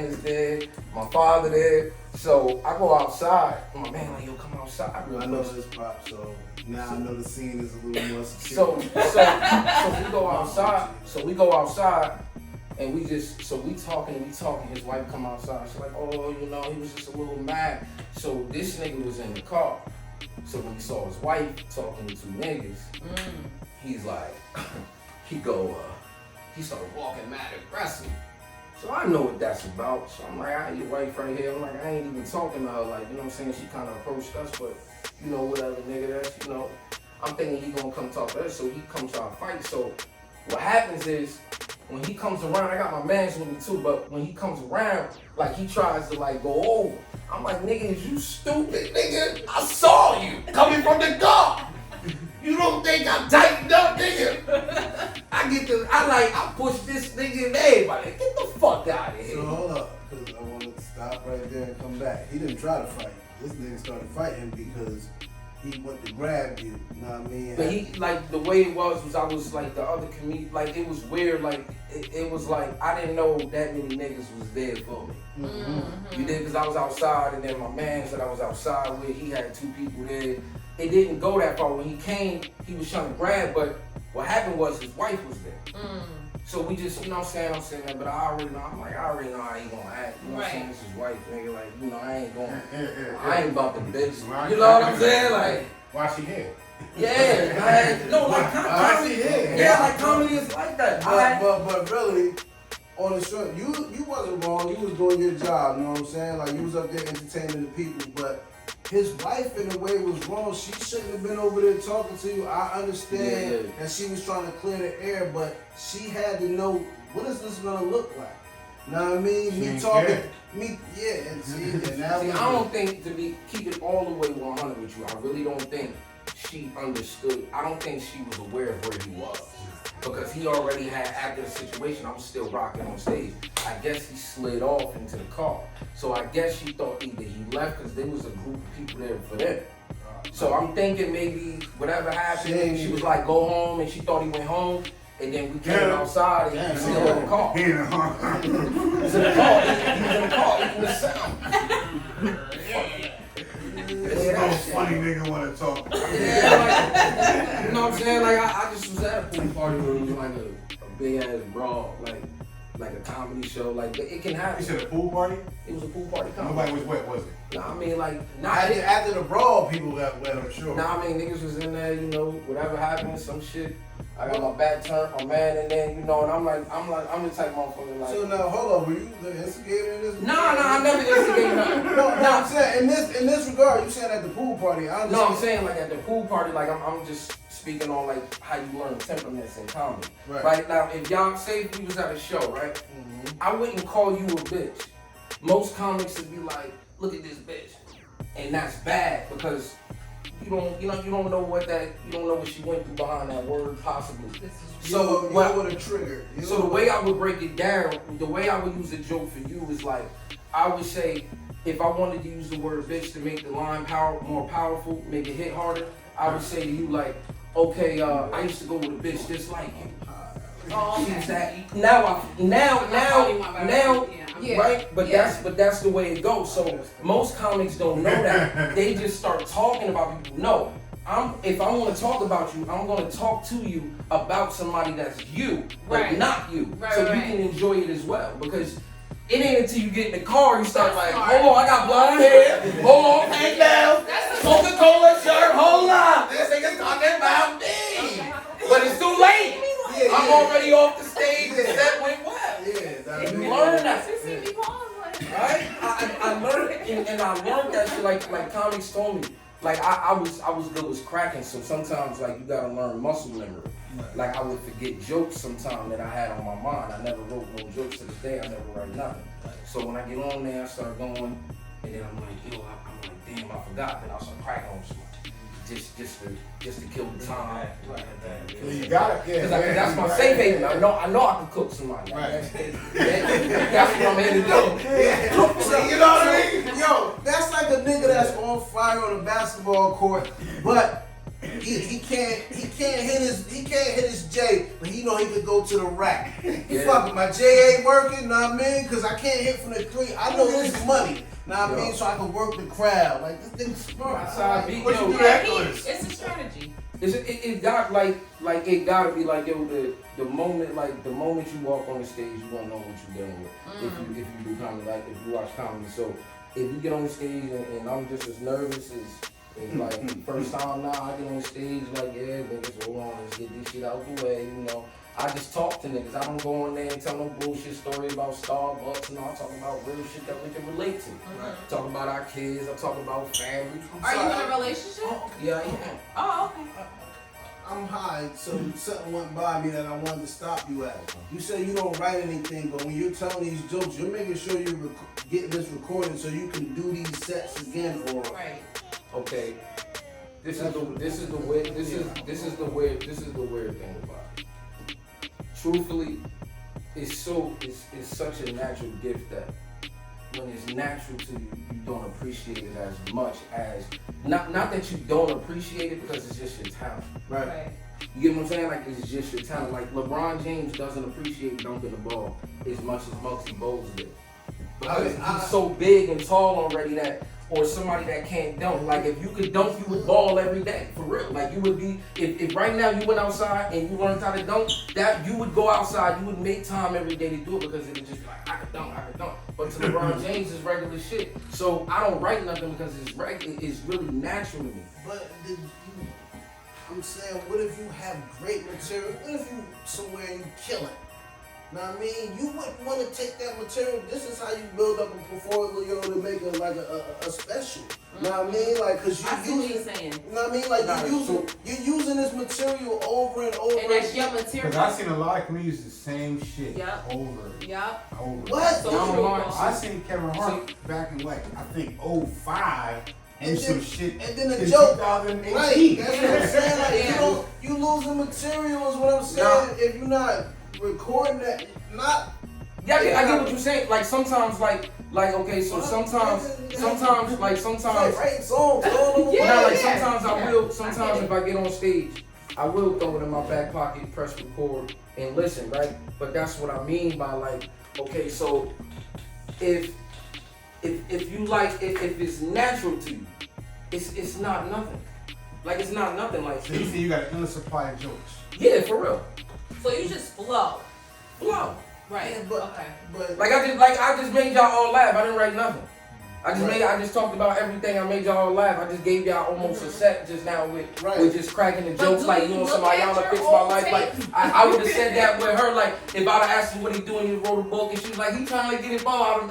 is there, my father there. So I go outside. My man like, yo, come outside. I know this pop, so now I know the scene is a little more secure. So we go outside. So we go outside, and we talking. His wife come outside. She's like, oh, you know, he was just a little mad. So this nigga was in the car. So when he saw his wife talking to two niggas, he's like, he started walking mad aggressive. So I know what that's about. So I'm like, I ain't your wife right here. I'm like, I ain't even talking to her. Like, you know what I'm saying? She kind of approached us, but you know, whatever nigga that's, you know. I'm thinking he gonna come talk to us, so he comes to our fight. So what happens is, when he comes around, I got my mans with me too, but when he comes around, like he tries to like go over. I'm like, nigga, is you stupid, nigga? I saw you coming from the car. You don't think I'm tightened up, nigga? I push this nigga and everybody. Get the fuck out of here. So hold up, because I want to stop right there and come back. He didn't try to fight. This nigga started fighting because he went to grab you. You know what I mean? But he, like, the way it was I was like the other comedian, like it was weird, like it was like I didn't know that many niggas was there for me. Mm-hmm. You did, because I was outside, and then my man that I was outside with, he had two people there. It didn't go that far. When he came, he was trying to grab, but what happened was his wife was there. So we just, you know what I'm saying that, but I already know how he gonna act. You know what I'm saying? It's his wife, nigga. Like, you know, I ain't about the bitch. You know what I'm saying? Like, why she here? Yeah, like comedy. Yeah, like comedy is like that. But really, on the short, you wasn't wrong. You was doing your job. You know what I'm saying? Like, you was up there entertaining the people, but his wife, in a way, was wrong. She shouldn't have been over there talking to you. I understand that she was trying to clear the air, but she had to know, what is this gonna look like? You know what I mean? Me talking, and I don't think, to keep it all the way 100 with you, I really don't think she understood. I don't think she was aware of where he was. Because he already had, after the situation, I'm still rocking on stage. I guess he slid off into the car. So I guess she thought either he left, because there was a group of people there for them. So I'm thinking maybe whatever happened, she was like, go home, and she thought he went home. And then we came outside, and he was still in the car. He was in the car, eating the sound. This funny nigga wanna talk. Yeah, you know what I'm saying? Like I just was at a pool party where it was like a big ass brawl, like a comedy show. Like it can happen. You said a pool party? It was a pool party comedy. Nobody was wet, was it? Nah, I mean like after the brawl, people got wet, I'm sure. Nah, I mean niggas was in there, you know, whatever happened, some shit. I got my back turned, my man in there, you know, and I'm the type of motherfucker like. So now hold on, were you the instigator in this? No, I never instigated nothing. No, I'm saying in this regard, you said at the pool party. No, I'm saying like at the pool party, like I'm just speaking on like how you learn temperaments in comedy. Right now, if y'all say we was at a show, right? Mm-hmm. I wouldn't call you a bitch. Most comics would be like, look at this bitch, and that's bad because you don't know what she went through behind that word possibly. So what would have triggered? So the way I would break it down, the way I would use a joke for you is like, I would say, if I wanted to use the word bitch to make the line more powerful, make it hit harder, I would say to you like, okay, I used to go with a bitch just like you. Oh, okay. She's that now, Yeah. right? But that's the way it goes. So most comics don't know that. They just start talking about people. No, if I want to talk about you, I'm going to talk to you about somebody that's you, but not you. So you can enjoy it as well, because it ain't until you get in the car you start like, hold on, I got blonde hair. Hold on, hang down. Coca-Cola shirt. Hold on. This nigga's talking about me. But it's too late. I'm already off the stage and that went well. You learn that. Right? I learned it, and I learned that shit like comics told me. Like I was good with cracking, so sometimes like you gotta learn muscle memory. Like I would forget jokes sometimes that I had on my mind. I never wrote no jokes to this day. I never write nothing. So when I get on there, I start going, and then I'm like, yo, I'm like, damn, I forgot. Then I'll start cracking on something. Just to kill the time. You got it. Cause that's my safe haven. I know I can cook somebody. That's what I'm here to do. So, you know what I mean? Yo, that's like a nigga that's on fire on a basketball court, but he can't hit his J, but he know he could go to the rack. Fuck it, my J ain't working, know what I mean? Cause I can't hit from the three. I know this is money. Know what I mean? So I can work the crowd. Like this thing's smart. It's a strategy. It got like it gotta be like, yo, the moment you walk on the stage, you won't know what you're dealing with. If you do comedy, like if you watch comedy. So if you get on the stage and I'm just as nervous as like first time now, I get on the stage like, yeah, niggas, hold on, let's get this shit out the way, you know. I just talk to niggas. I don't go on there and tell no bullshit story about Starbucks, and I talk about real shit that we can relate to. Talk about our kids, I talk about family. Are you in a relationship? Yeah, I am. Oh, okay. I'm high, so something went by me that I wanted to stop you at. You say you don't write anything, but when you're telling these jokes, you're making sure you're getting this recorded so you can do these sets again for them. Right. Okay. This is the weird thing about it. Truthfully, it's such a natural gift that when it's natural to you, you don't appreciate it as much as not that you don't appreciate it because it's just your talent. Right. You get what I'm saying? Like it's just your talent. Like LeBron James doesn't appreciate dunking the ball as much as Muggsy Bogues did. Because he's so big and tall already that, or somebody that can't dunk. Like if you could dunk, you would ball every day, for real. Like you would be, if right now you went outside and you learned how to dunk, that you would go outside, you would make time every day to do it because it would just be like, I could dunk. But to LeBron James, it's regular shit. So I don't write nothing because it's really natural to me. But I'm saying, what if you have great material? What if you somewhere and you kill it? Know what I mean? You wouldn't want to take that material. This is how you build up a portfolio to make a special. Know what I mean? Like, cause you saying. Know what I mean? Like you're using this material over and over. And that's your material. Because I've seen a lot of comedians do the same shit over. What? So I seen Kevin Hart back in like I think 05 and some shit. And then the joke. 2018. Right. That's what I'm saying. Like you losing material is what I'm saying. If you're not recording that, not. Yeah, I get what you're saying. Like sometimes, like okay, so sometimes, like sometimes. Right, songs. Sometimes I will. Sometimes if I get on stage, I will throw it in my back pocket, press record, and listen, right? But that's what I mean by like, okay, so if you like, if it's natural to you, it's not nothing. Like it's not nothing. Like so you say you got an endless supply of jokes. Yeah, for real. So you just flow. Right. Yeah, but like I just made y'all all laugh. I didn't write nothing. I just talked about everything. I made y'all all laugh. I just gave y'all almost a set just now with just cracking the jokes like you know somebody y'all to fix my life. Like I would have said that with her. Like if I'd have asked him what he doing, he wrote a book and she was like he trying to get involved.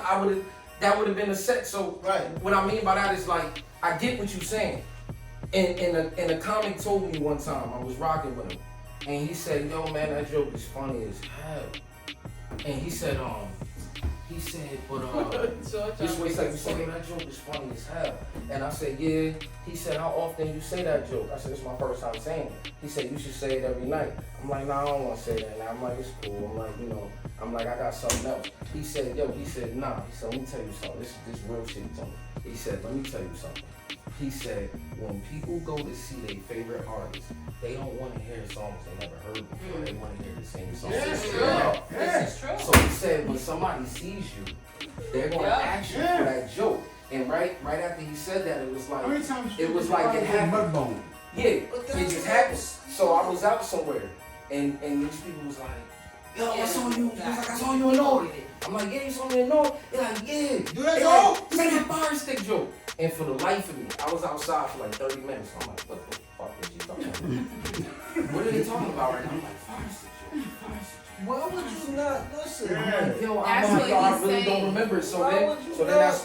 That would have been a set. So what I mean by that is like I get what you're saying. And a comic told me one time I was rocking with him. And he said, yo man, that joke is funny as hell. And he said, He said, but this way, like, you said, that joke is funny as hell. And I said, yeah. He said, how often you say that joke? I said, this is my first time saying it. He said, you should say it every night. I'm like, nah, I don't want to say that. And I'm like, it's cool. I'm like, you know, I got something else. He said, nah. He said, let me tell you something. This real shit he told me. He said, let me tell you something. He said, when people go to see their favorite artist, they don't want to hear songs they never heard before. They want to hear the same songs. This is true. This is true. So he said, when somebody sees you, they're going to ask you for that joke. And right after he said that, it was like it happened. Yeah, it just happened. So I was out somewhere, and these people was like, yo, I saw you. He was like, I saw you in North. I'm like, yeah, you saw me in North. They're like, yeah. Do that joke? It's like that fire stick joke. And for the life of me, I was outside for like 30 minutes. I'm like, what the fuck is she talking about? What are they talking about right now? I'm like, fire stick joke, fire stick joke. Why would you not listen? Yo, I really don't remember it. So that's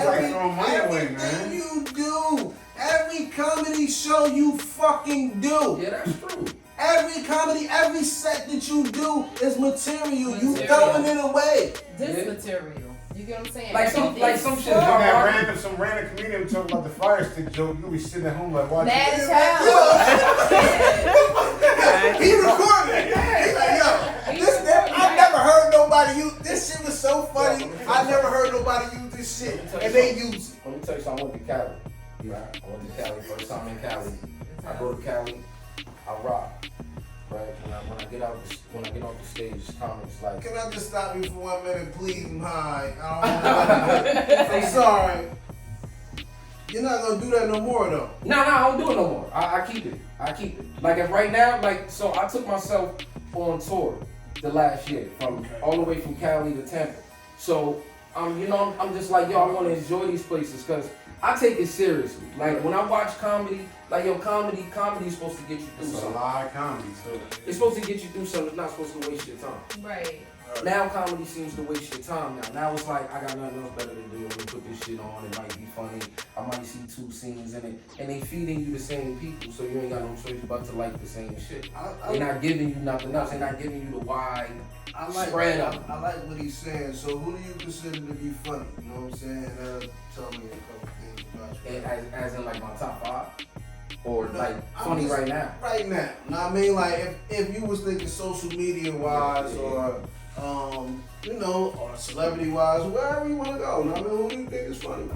everything you do. Every comedy show you fucking do. Yeah, that's true. Every comedy, every set that you do is material. You throwing it away. This material. You get what I'm saying? Like some shit. Some random comedian talking about the fire stick joke. You'll be sitting at home like watching. Mad as hell. He recorded it. He's like, yo, I never heard nobody use this shit was so funny. I never heard nobody use this shit. And they use it. Let me tell you something, I went to Cali. Right? I went to Cali, first time in Cali. I go to Cali, I rock. Right? When I get off the stage, comments like, can I just stop you for 1 minute, please? I'm high. I don't know. I'm sorry. You're not gonna do that no more though. No, I don't do it no more. I keep it. Like if right now, so I took myself on tour the last year, from all the way from Cali to Tampa. So I'm just like, yo, I want to enjoy these places because I take it seriously. Like when I watch comedy, like yo, comedy is supposed to get you through something. It's a lot of comedy, so it's supposed to get you through something. It's not supposed to waste your time. Right. Now comedy seems to waste your time. Now it's like I got nothing else better to do. Let me put this shit on. It might be funny. I might see 2 scenes in it, and they feeding you the same people, so you ain't got no choice but to like the same shit. They're not giving you nothing else. They're not giving you the wide spread of it. I like what he's saying. So who do you consider to be funny? You know what I'm saying? Tell me a couple things about you. And as in like my top 5? Or like funny right now? Right now. I mean, like if you was thinking social media wise or or celebrity wise, wherever you want to go. I mean, who do you think is funny? I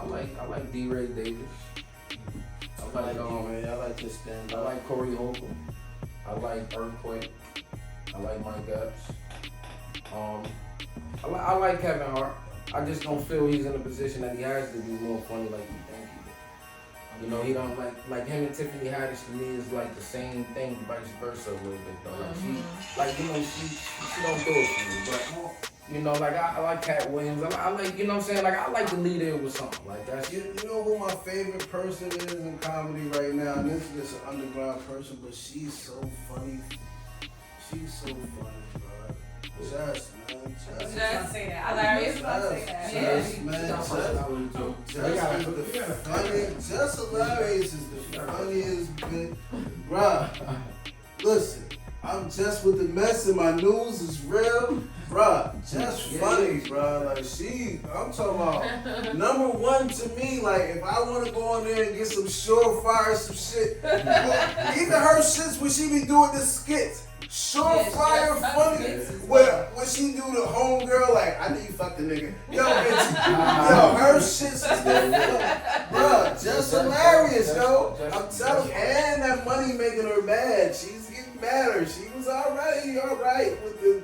think I like D-Ray Davis. I like this stand. I like Corey Holcomb. I like Earthquake. I like Mike Epps. I like Kevin Hart. I just don't feel he's in a position that he has to be more funny like you think he do. You know, he don't like him and Tiffany Haddish to me is like the same thing, vice versa a little bit though. Like she don't do it for me. But I like Cat Williams. I like, you know what I'm saying? Like I like to lead in with something. Like that's you know who my favorite person is in comedy right now? And this is just an underground person, but she's so funny. She's so funny, bro. Just say that. Hilarious. Say that. Just hilarious is the funniest bit. Bruh, listen, I'm just with the mess and my news is real. Bruh, just funny, bruh. Like I'm talking about number 1 to me. Like if I want to go in there and get some surefire, some shit. Even her shits when she be doing the skits. Surefire funny when she do the homegirl like I knew you fucked the nigga. Yo, her shit's bruh, just hilarious, yo. I'm telling you, and that money making her mad. She's getting better. She was already alright with the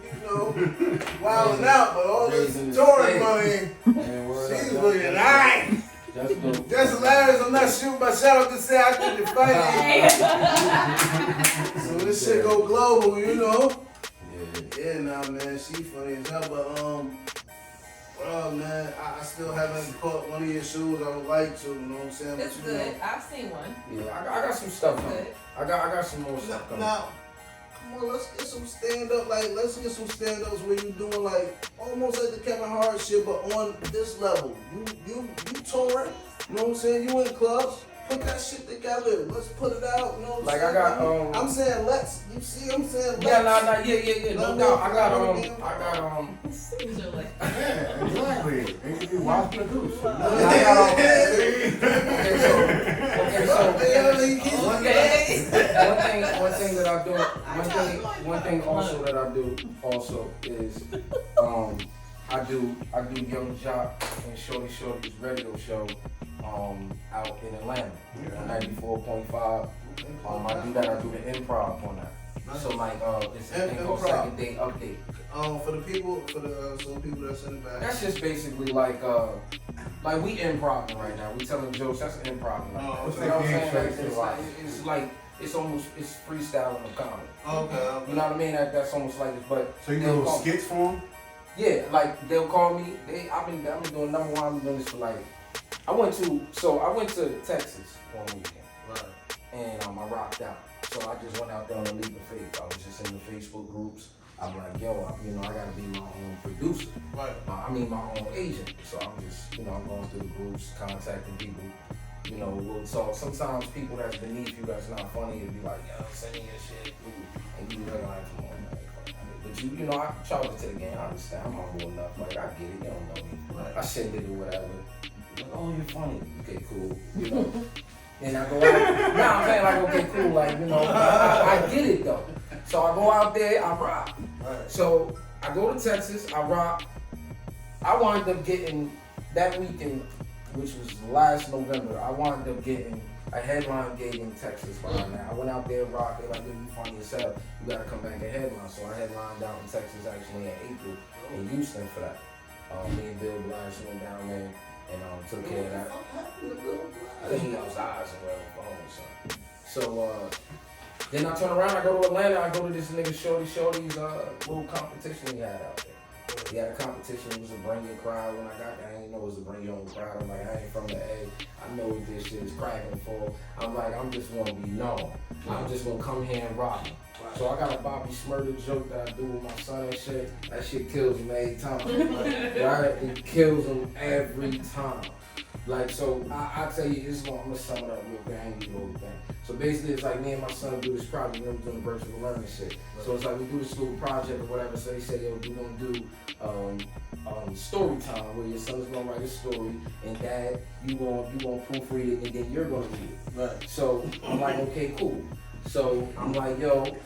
wilding out, but all this touring money, she's looking alright. That's hilarious. I'm not shooting my shot up to say I think it's funny. So this shit go global, you know? Yeah, nah, man, she funny as hell, but man, I still haven't caught one of your shoes. I would like to, you know what I'm saying? It's good. I've seen one. Yeah, I got some stuff coming. I got some more stuff coming. Now, come on, let's get some stand-up, let's get some stand-ups where you doing almost like the Kevin Hart shit, but on this level. You touring, you know what I'm saying? You in clubs, put that shit together. Let's put it out. You know what Like I'm I got I'm saying let's. You see, I'm saying let's. yeah, no, no doubt. I got Yeah, exactly. It could be wild produced. okay, so one thing that I do, one thing also that I do also is I do Young Jock and Shorty's radio show out in Atlanta on 94.5. I do that. I do the improv on that. So like it's a thing called Second Day Update. For the people, some people that's in the back. That's just basically like we improving right now. We telling jokes. That's improv. You know what I'm saying? It's like it's freestyling of comedy. Okay. You know what I mean? That's almost like this. But so you do little skits for them? Yeah, like they'll call me. I've been doing number one. I've been doing this for like. I went to Texas one weekend. Right. And I rocked out. So I just went out there on a leap of faith. I was just in the Facebook groups. I'm like, yo, I gotta be my own producer. Right. My own agent. So I'm just, I'm going through the groups, contacting people. We'll talk. Sometimes people that's beneath you, that's not funny, it'll be like, yo, send me your shit. And you like, come on, man. But I charge it to the game. I understand. I'm humble enough. Like, I get it. You don't know me. Right. I send it or whatever. Like, oh, you're funny. Okay, cool. And I go out. I'm saying like, okay, cool. Like, I get it though. So I go out there, I rock. Right. So I go to Texas, I rock. I wound up getting that weekend, which was last November. I wound up getting a headline gig in Texas behind that. I went out there, rocked. They're like, you funny as hell. You gotta come back and headline. So I headlined out in Texas actually in April in Houston for that. Me and Bill Blige went down there and took care of that. I think he was eyes and whatever phone or something. So then I turn around, I go to Atlanta, I go to this nigga Shorty's little competition he had out there. He had a competition, it was a bring your crowd. When I got there, I didn't know it was a bring your own crowd. I'm like, I ain't from the A. I know what this shit is cracking for. I'm like, I'm just gonna be known. I'm just gonna come here and rock. So I got a Bobby Smurder joke that I do with my son and shit. That shit kills him every time. Right? It kills him every time. Like, so I tell you, I'm gonna sum it up real gang, the whole thing. So basically, it's like me and my son do this project, we're doing virtual learning shit. So it's like we do this little project or whatever. So they say, yo, we're gonna do story time where your son's gonna write a story and dad, you gonna proofread it and then you're gonna read it. Right. So I'm like, okay, cool. So I'm like, yo.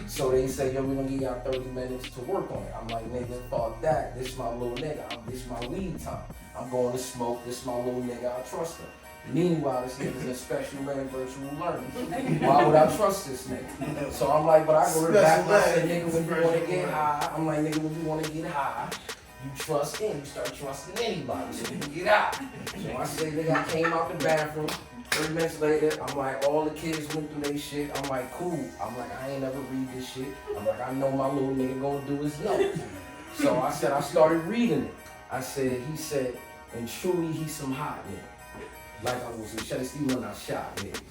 So they say, yo, we're gonna give y'all 30 minutes to work on it. I'm like, nigga, fuck that. This my little nigga. This my weed time. I'm going to smoke. This my little nigga. I trust him. Meanwhile, this nigga's in special ed virtual learning. Why would I trust this nigga? So I'm like, but I go to the back and I say, nigga, when you wanna get high, I'm like, nigga, when you wanna get high, you trust him. You start trusting anybody so you can get out. So I say, nigga, I came out the bathroom. 30 minutes later, I'm like, all the kids went through their shit. I'm like, cool. I'm like, I ain't never read this shit. I'm like, I know my little nigga gonna do his notes. So I said, I started reading it. He said, and truly he's some hot nigga. Like I was in Shady when I shot niggas.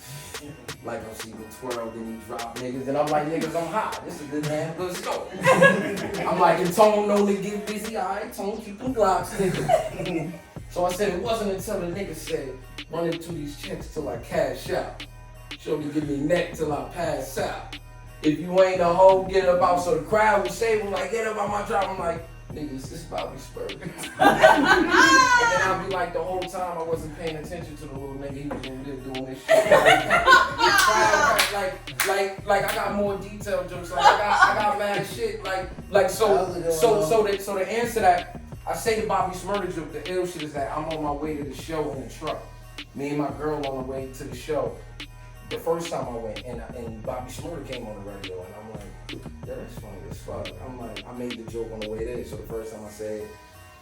Like I'm seeing 12, then he drop niggas. And I'm like, niggas, I'm hot. This is a good damn good story. I'm like, and Tone know to get busy. All right, Tone, keep them Glocks, nigga. So I said, it wasn't until the nigga said, run into these chicks till I cash out. Show me give me neck till I pass out. If you ain't a hoe, get up out. So the crowd would say, well, like, get up out my drop. I'm like, niggas, this Bobby Spur. And then I'll be like, the whole time I wasn't paying attention to the little nigga. He was over there doing this shit. Like I got more detailed jokes. Like I got mad shit. So to answer that, I say the Bobby Smurder joke. The ill shit is that I'm on my way to the show in the truck. Me and my girl on the way to the show. The first time I went, and Bobby Smurder came on the radio, and I'm like, yeah, that's funny as fuck. I'm like, I made the joke on the way there. So the first time I said,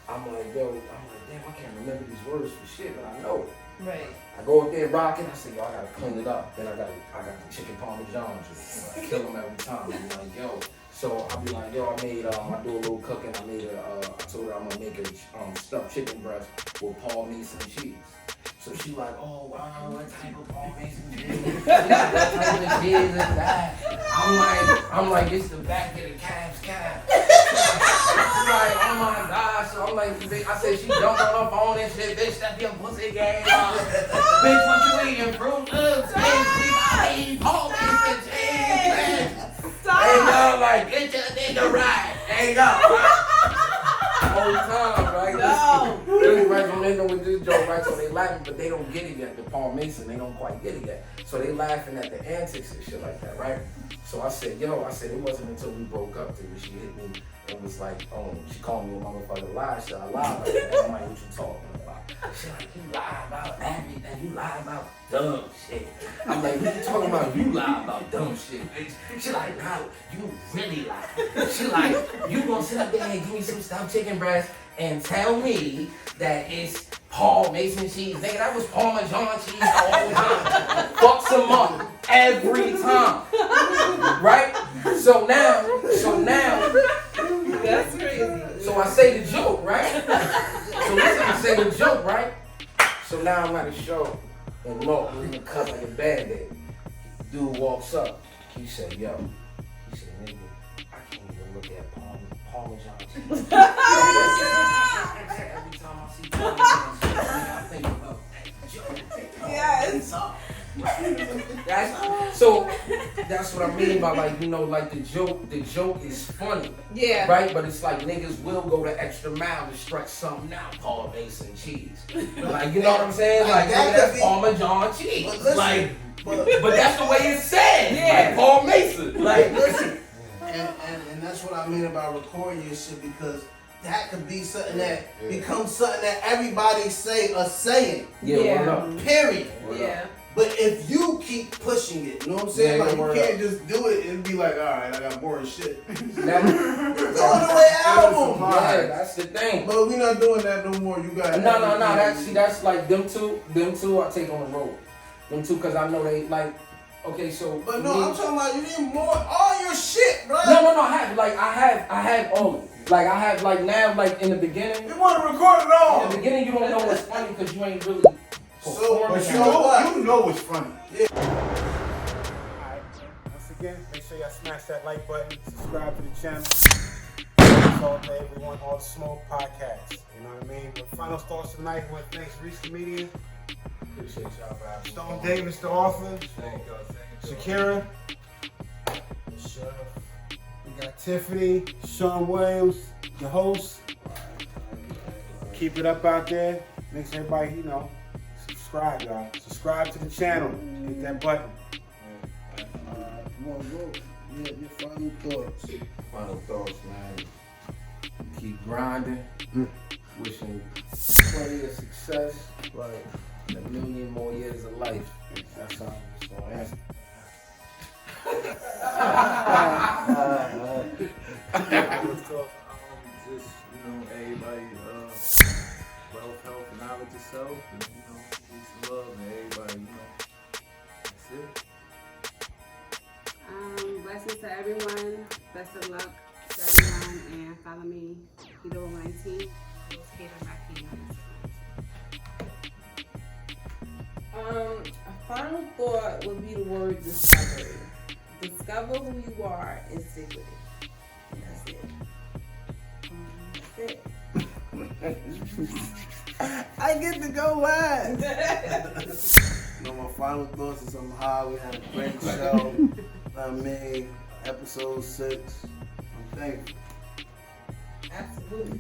I'm like, damn, I can't remember these words for shit, but I know it. Right. I go up there rocking, I say, yo, I gotta clean it up. Then I got the chicken parmesan. I kill them every time. I'm like, yo. So I'll be like, yo, I do a little cooking. I told her I'm gonna make a stuffed chicken breast with Parmesan cheese. So she like, oh wow, what type of Parmesan cheese? What type of cheese is that? I'm like, it's the back of the calf's calf. She's like, oh my gosh. So I'm like, I said, she jumped on her phone and shit, bitch, that's your pussy game. Bitch, what you eating? Fruit Loops, bitch, Paul Mason, cheese, ain't go, like, get your nigga right. Ain't go, whole time, right? No. This right when they know with this joke, right? So they laughing, but they don't get it yet. The Paul Mason, they don't quite get it yet. So they laughing at the antics and shit like that, right? So I said, it wasn't until we broke up till she hit me and was like, she called me a motherfucking lie. She said, I lied about that. I'm like, what you talking about? She like, you lie about everything. You lie about dumb shit. I'm like, what you talking about? You lie about dumb shit, bitch. She like, no, you really lie. She like, you gonna sit up there and give me some stuffed chicken breast and tell me that it's Paul Mason cheese. Nigga, that was Parmesan cheese the whole time. Fucks him up every time. Right? So now, That's crazy. so I say the joke, right? So listen, I say the joke, right? So now I'm at a show and look, we're in the cut like a Band-Aid. Dude walks up. He said, yo. He said, nigga, I can't even look at Parmesan cheese. Every time I see Parmesan cheese, I think about that joke. Yes. That's what I mean by like, you know, like the joke is funny. Yeah. Right? But it's like niggas will go the extra mile to stretch something out, Paul Mason cheese. Like, you know what I'm saying? Like that's Parmesan cheese. But that's the way it's said. Yeah. Like Paul Mason. Like listen, and that's what I mean about recording your shit, because that could be something that becomes something that everybody say a saying. Yeah. Period. Yeah. But if you keep pushing it, you know what I'm saying? Yeah, like you can't just do it and be like, all right, I got more shit. Throw it away album. Yeah, that's the thing. But we're not doing that no more. You got No. That's like them two I take on the road. Them two, cause I know they like. Okay, so. But no, I'm talking about you need more all your shit, bro. No. I have all of it. Like I have like now, like in the beginning. You want to record it all? In the beginning, you don't know what's funny because you ain't really. So, but you know what's funny. Yeah. Alright, once again, make sure y'all smash that like button, subscribe to the channel. That's all day, we want all the smoke podcasts. You know what I mean? With final thoughts tonight, we want to thank REESE Comedian. Appreciate y'all for having me. Stone Davis, the author. Thank y'all. SHAKIRA. We got Tiffany, Sean Williams, the host. Keep it up out there. Make sure everybody, you know, subscribe, y'all. Subscribe to the channel. Hit that button. Come on, bro. Yeah, your final thoughts. Final thoughts, man. Keep grinding. Wishing plenty of success. Right. And a million more years of life. That's all. Just, everybody, wealth, health, and knowledge yourself, and, peace and love, and everybody, that's it. Blessings to everyone. Best of luck to everyone, and follow me, Lolo19. A final thought would be the word discovery. Discover who you are and stick with it. That's it. I get to go last. My final thoughts is I'm high. We had a great show. I mean, episode 6. I'm thankful. Absolutely.